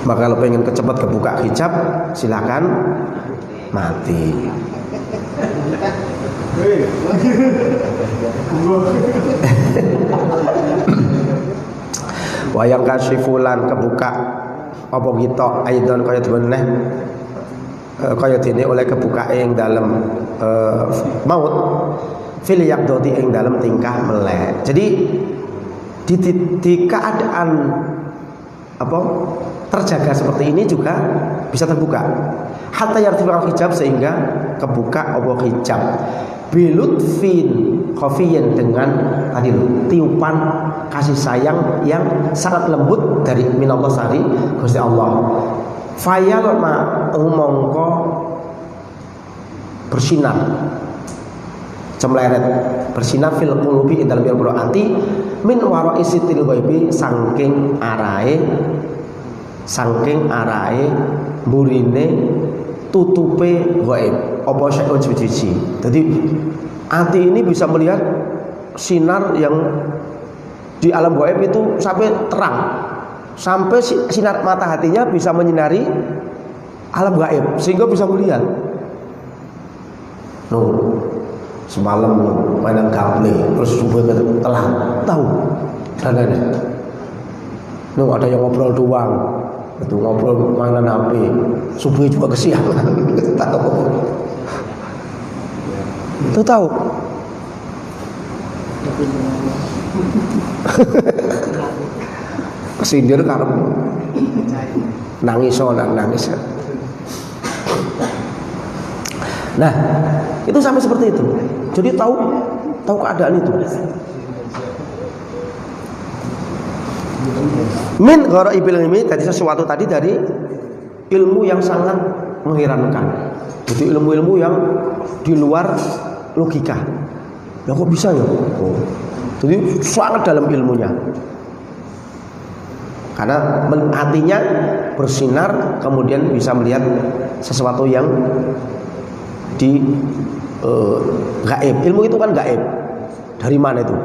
Maka kalau pengen cepat kebuka hijab, silakan mati. Wayang kasyifulan kebuka apa kita aidon kaya dene oleh kebuka yang dalam maut fil yaqdati ing dalam tingkah melek. Jadi di keadaan apa terjaga seperti ini juga bisa terbuka hatta yartifa'al hijab, sehingga kebuka apa hijab bilutfin khafiyin, dengan tadi tiupan kasih sayang yang sangat lembut dari minallah sari Gusti Allah. Fayal ma mongko bersinar cemleret bersinar fil qulubi dalam pira-pira ati min wara'i sitil ghaibi, saking arahe burine tutupe ghaib apa syai'un suci. Jadi ati ini bisa melihat sinar yang di alam ghaib itu sampai terang, sampai sinar mata hatinya bisa menyinari alam gaib sehingga bisa melihat. Semalam mainan gaple terus subuh telah tahu dan ada yang ngobrol doang, itu ngobrol mainan HP, subuh juga kesiangan itu tahu. Kesindir karep nangis. Nah, itu sampai seperti itu. Jadi tahu keadaan itu. Min ghara'ibil ilmi, tadi sesuatu tadi dari ilmu yang sangat mengherankan. Jadi ilmu-ilmu yang di luar logika. Ya kok bisa ya? Jadi sangat dalam ilmunya. Karena hatinya bersinar, kemudian bisa melihat sesuatu yang di gaib. Ilmu itu kan gaib. Dari mana itu?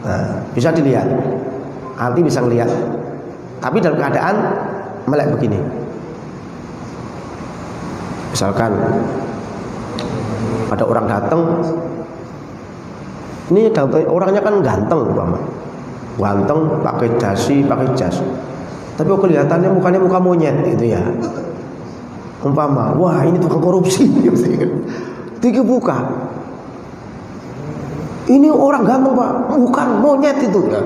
Nah, bisa dilihat. Hati bisa melihat. Tapi dalam keadaan melek begini. Misalkan ada orang datang, ini orangnya kan ganteng, ganteng, pakai dasi, pakai jas. Tapi kelihatannya mukanya muka monyet gitu ya. Umpama, wah ini tukang korupsi. Tiga buka. Ini orang ganteng pak, bukan monyet itu ya.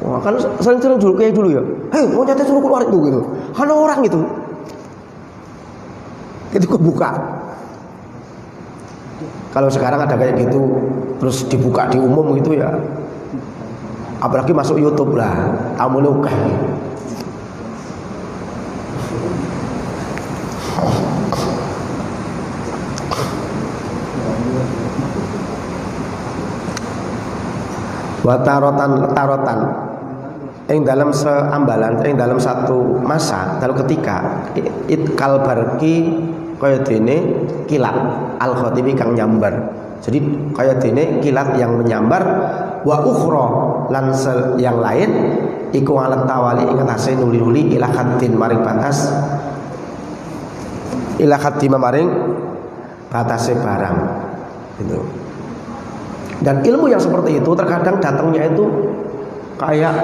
Wah, kan sering-sering dulu kayak dulu ya. Hei, monyetnya suruh keluar itu gitu. Karena orang itu. Itu kebuka. Kalau sekarang ada kayak gitu, terus dibuka di umum gitu ya. Apalagi masuk YouTube lah, amune akeh. Tarotan yang dalam seambalan, yang dalam satu masa, dalam ketika itkal barki kaya dene kilat al khotibi kang nyambar. Jadi kaya dene kilat yang menyambar, wa ukhra lan yang lain iku alat tawali ing atase nuli-nuli ila khatin maring batas, ila khatima maring batase barang gitu. Dan ilmu yang seperti itu terkadang datangnya itu kayak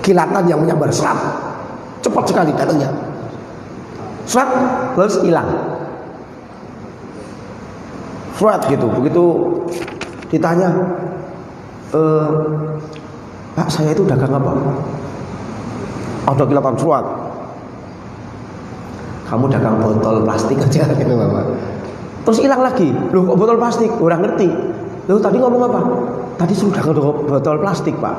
kilatan yang menyambar, serap, cepat sekali datangnya, serap, terus hilang, serap gitu. Begitu ditanya, Pak saya itu dagang apa? Ada kilatan, serap. Kamu dagang botol plastik aja gitu Bapak. Terus hilang lagi. Loh kok botol plastik? Orang ngerti. Loh tadi ngomong apa? Tadi sudah ke botol plastik Pak.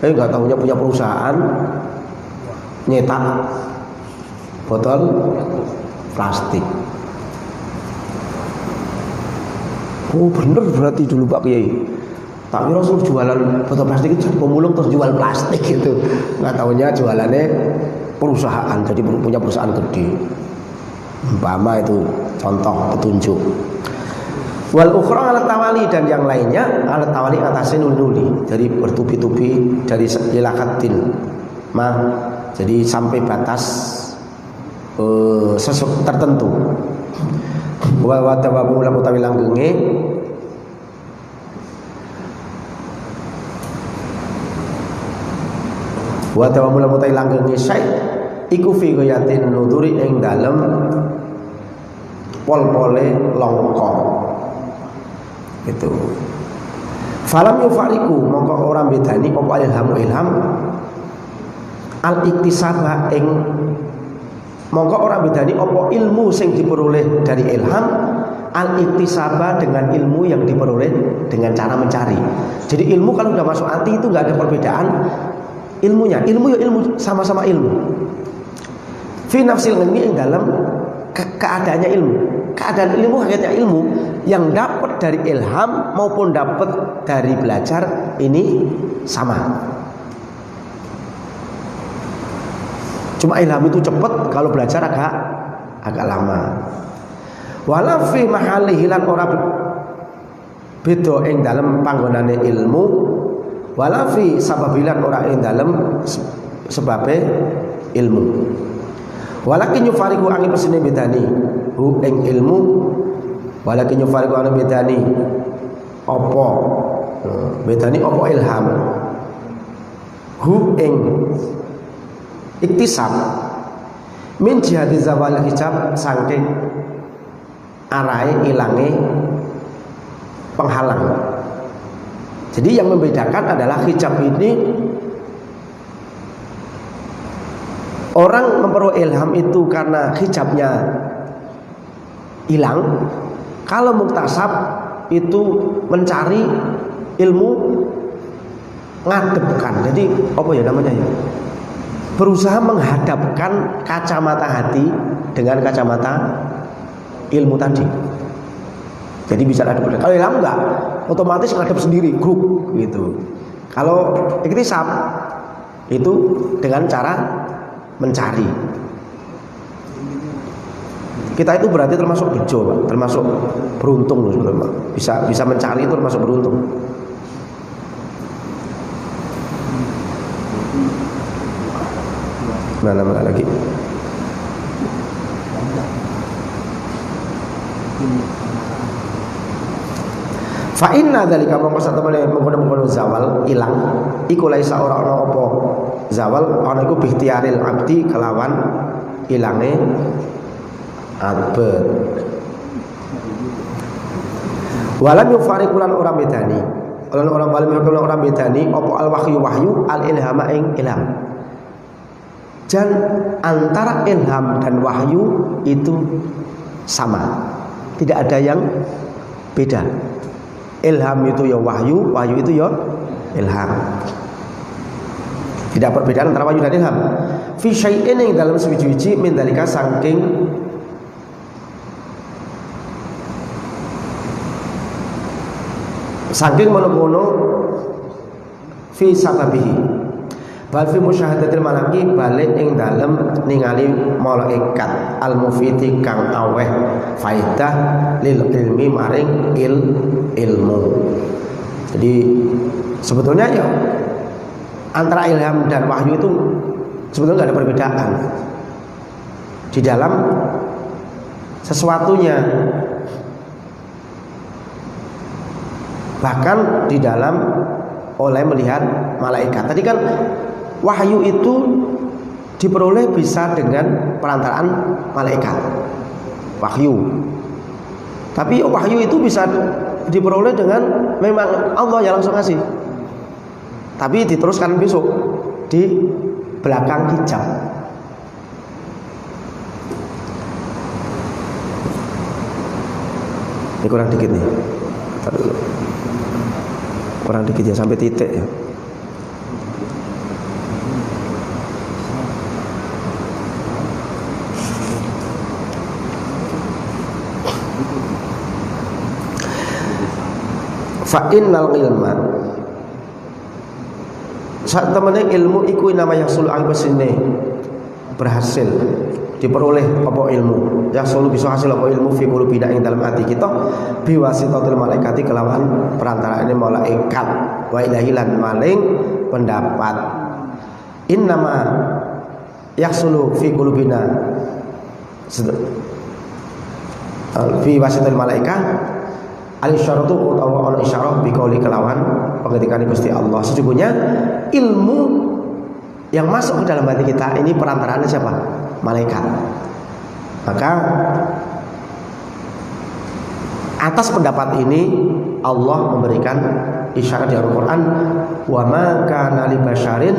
Nggak tahunya punya perusahaan nyetak botol plastik. Oh bener berarti dulu Pak Kiai. Tak kira suruh jualan botol plastik itu jadi pemulung terus jual plastik gitu. Nggak tahunya jualannya perusahaan, jadi punya perusahaan gede. Umpama itu contoh petunjuk. Wal ukhra alat tawali, dan yang lainnya alat tawali atasnya nuli-nuli dari bertubi-tubi dari ilakatin jadi sampai batas tertentu. Wa tawabu lam utawi langgenge wa tawabu lam utawi langgenge syai iku fi ghayatin nuduri ing dalem pol-pole longko. Itu. Falam yufariku mongko ora bedani apa ilham al iktisaba ing mongko ora bedani apa ilmu sing diperoleh dari ilham al iktisaba dengan ilmu yang diperoleh dengan cara mencari. Jadi ilmu kalau sudah masuk hati itu nggak ada perbedaan ilmunya. Ilmu ya ilmu, sama-sama ilmu. Fi nafsil ilmi yang dalam keadaannya ilmu. Keadaan ilmu hakikatnya ilmu yang dapat dari ilham maupun dapat dari belajar ini sama. Cuma ilham itu cepat, kalau belajar agak lama. Wala fi mahalihi lan ora beda ing dalem panggonane ilmu, wala fi sababilan ora ing dalem sebabe ilmu. Walakin yufariqu angin pesene bedani hu ing ilmu, walakin yufariqu angin bedani apa bedani apa ilham hu ing iktisab min jihati zawal hijab saking arahe ilange penghalang. Jadi yang membedakan adalah hijab ini orang memperoleh ilham itu karena hijabnya hilang. Kalau muktasab itu mencari ilmu ngadepkan. Jadi apa ya namanya ya? Berusaha menghadapkan kacamata hati dengan kacamata ilmu tadi. Jadi bisa ada. Kalau ilham enggak, otomatis ngadep sendiri, grup gitu. Kalau iktisab itu dengan cara mencari. Kita itu berarti termasuk bejo, Pak. Termasuk beruntung loh sebetulnya. Bisa mencari itu termasuk beruntung. Mana lagi? Fa inna dzalika mongko satemene mengkono-mengkono zawal ilang iku laisa ora ana apa zawal ana iku bihtiaril abdi kelawan ilange abad. Walam yufariqulan ora bedani orang bedani apa al wahyu al ilhama ing ilham. Dan antara ilham dan wahyu itu sama, tidak ada yang beda. Ilham itu ya wahyu, wahyu itu ya ilham. Tidak perbedaan antara wahyu dan ilham. Fi syai'in yang dalam suci-suci min dalika saking mono-mono fi sababihi. Bal fi musyahadatil malaki balik ing dalem ningali malaikat al mufiti kang aweh faidah lil ilmi maring ilmu. Jadi sebetulnya ya antara ilham dan wahyu itu sebetulnya nggak ada perbedaan di dalam sesuatunya, bahkan di dalam oleh melihat malaikat. Tadi kan wahyu itu diperoleh bisa dengan perantaraan malaikat, wahyu. Tapi wahyu itu bisa diperoleh dengan memang Allah yang langsung ngasih. Tapi diteruskan besok di belakang hijab. Ini kurang dikit nih. Kurang dikit ya sampai titik ya. Fa innal ilma saat temene ilmu iku nama yasul angkesine berhasil diperoleh apa ilmu yasul bisa hasil apa ilmu fi qulubina ing dalam hati kita biwasitatil malaikati kelawan perantaraane malaikat wa ilahi lan maling pendapat innama yahsulu fi qulubina fi wasitatil malaikat al-isyaratu utawa ana isyarah biqauli kelawan pengendikane Gusti Allah. Sesungguhnya ilmu yang masuk ke dalam hati kita ini perantaraannya siapa? Malaikat. Maka Atas pendapat ini Allah memberikan isyarat di Al-Quran, wa ma kana li basyarin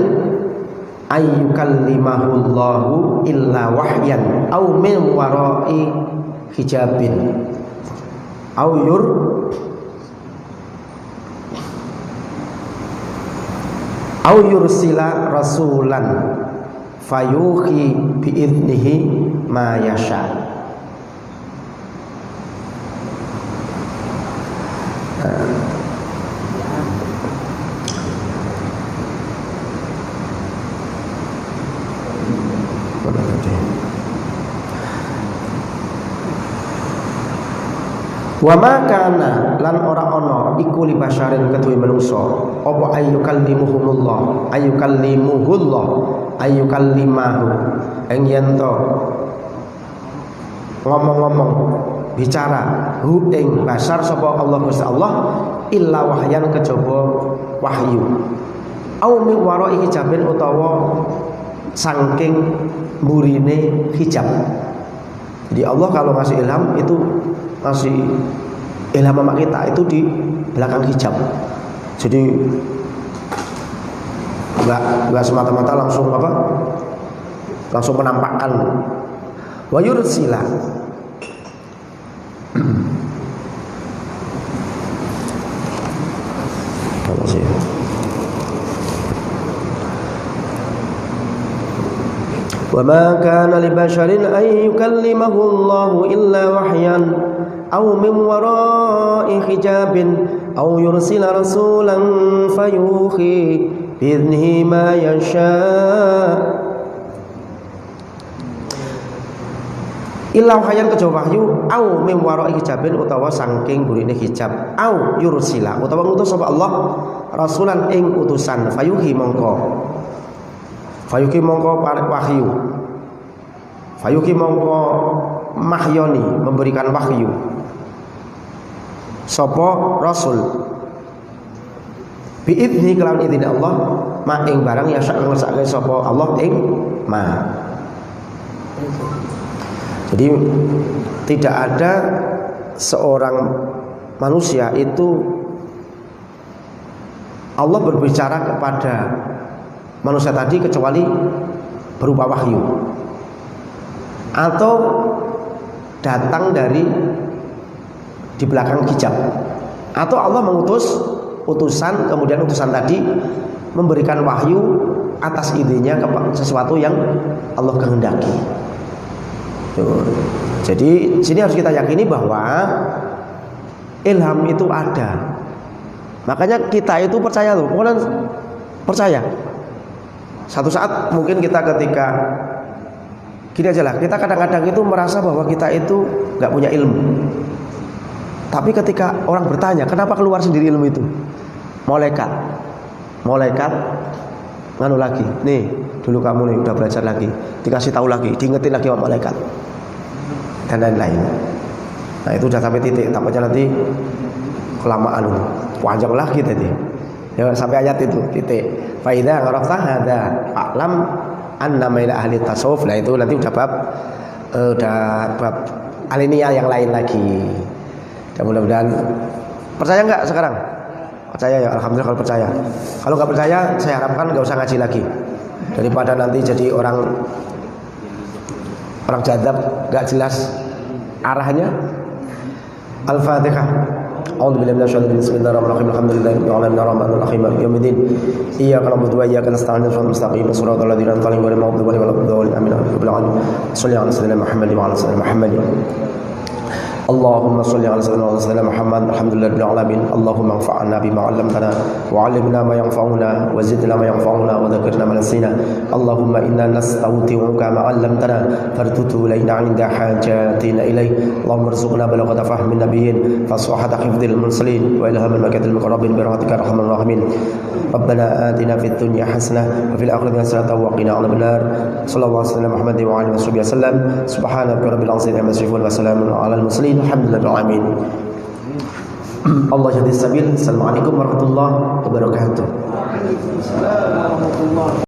ayyukallimahullahu illa wahyan aw min wara'i hijabin aw yursila rasulan fayuhi bi'idnihi ma yasha. Wa ma kana lan ora ana iku li basyarin ketuwe manungsa apa ayyukallimuhumullah ayyukallimahu ing yen to ngomong-ngomong bicara hu ing basar sapa Allah Gusti Allah illa wahyan kejaba wahyu au min wara'i hijabin utawa saking mburine hijab. Jadi Allah kalau ngasih ilham itu ngasih ilham sama kita itu di belakang hijab. Jadi enggak semata-mata langsung menampakkan. Wa yursila wa ma kana li basharin ay yukallimahu Allahu illa wahyan aw min wara'i hijabin aw yursila rasulan fayuhi bi'idnihi ma yasha. Illa wahyan kejaba wahyu aw min wara'i hijabin utawa saking burine hijab aw yursila utawa ngutus sapa Allah rasulan ing utusan fayuhi mongko wahyu fayuhi mongko mahyoni memberikan wahyu sapa rasul bi'idni kelawan idin Allah ma ing barang ya sak ngersake sapa Allah ing ma. Jadi tidak ada seorang manusia itu Allah berbicara kepada manusia tadi kecuali berupa wahyu atau datang dari di belakang hijab, atau Allah mengutus utusan, kemudian utusan tadi memberikan wahyu atas idenya ke sesuatu yang Allah kehendaki. Jadi sini harus kita yakini bahwa ilham itu ada. Makanya kita itu percaya loh, bukan percaya. Satu saat mungkin kita ketika gini aja lah, kita kadang-kadang itu merasa bahwa kita itu nggak punya ilmu. Tapi ketika orang bertanya, kenapa keluar sendiri ilmu itu? Malaikat nganu lagi. Nih, dulu kamu nih udah belajar lagi, dikasih tahu lagi, diingetin lagi sama malaikat. Dan lain-lain. Nah, itu udah sampai titik, takutnya nanti kelamaan panjang lagi tadi. Ya, sampai ayat itu titik. Fa idza arafta hadza fa'lam annama ila ahli tasawuf. Nah, itu nanti udah bab alinea yang lain lagi. Dan mudah-mudahan percaya enggak sekarang? Percaya ya, alhamdulillah kalau percaya. Kalau enggak percaya, saya harapkan enggak usah ngaji lagi. Daripada nanti jadi orang jadab enggak jelas arahnya. Al-Fatihah. A'udzu billahi minasyaitonir rajim. Bismillahirrahmanirrahim. Alhamdulillahirabbil alamin arrahmanir rahim maliki yaumiddin. Iyyaka na'budu wa iyyaka nasta'in ihdinas mustaqim shiratal ladzina an'amta 'alaihim ghairil maghdubi 'alaihim waladdallin. Amin. Rabbil alamin. Shalli 'ala sayyidina Muhammad wa 'ala sayyidina Muhammad. Allahumma shalli 'ala sayyidina Muhammad. Alhamdulillahirabbil alamin. Allahumma anfa'na bima 'allamtana wa 'allimna ma yanfa'una wa zidna ma yanfa'una wa dhakkirna ma nasina. Allahumma inna nastawdi'uka ma 'allamtana fardudu ilaina 'inda hajatina ilaik. Allahumma arzuqna balaghata fahmin nabiyyin faswahata hifdzil mursalin wa ilhaman makatil muqarrabin bi rahmatika arhamar rahimin. Rabbana atina fid dunya hasanah wa fil akhirati hasanah wa qina 'adzabannar. Sallallahu alaihi wasallam Muhammad wa alihi wasallam. Subhanaka rabbil 'izzati amma yasifun wa salamun 'alal mursalin. Alhamdulillah, amin. Allah jadi sabil. Assalamualaikum warahmatullahi wabarakatuh.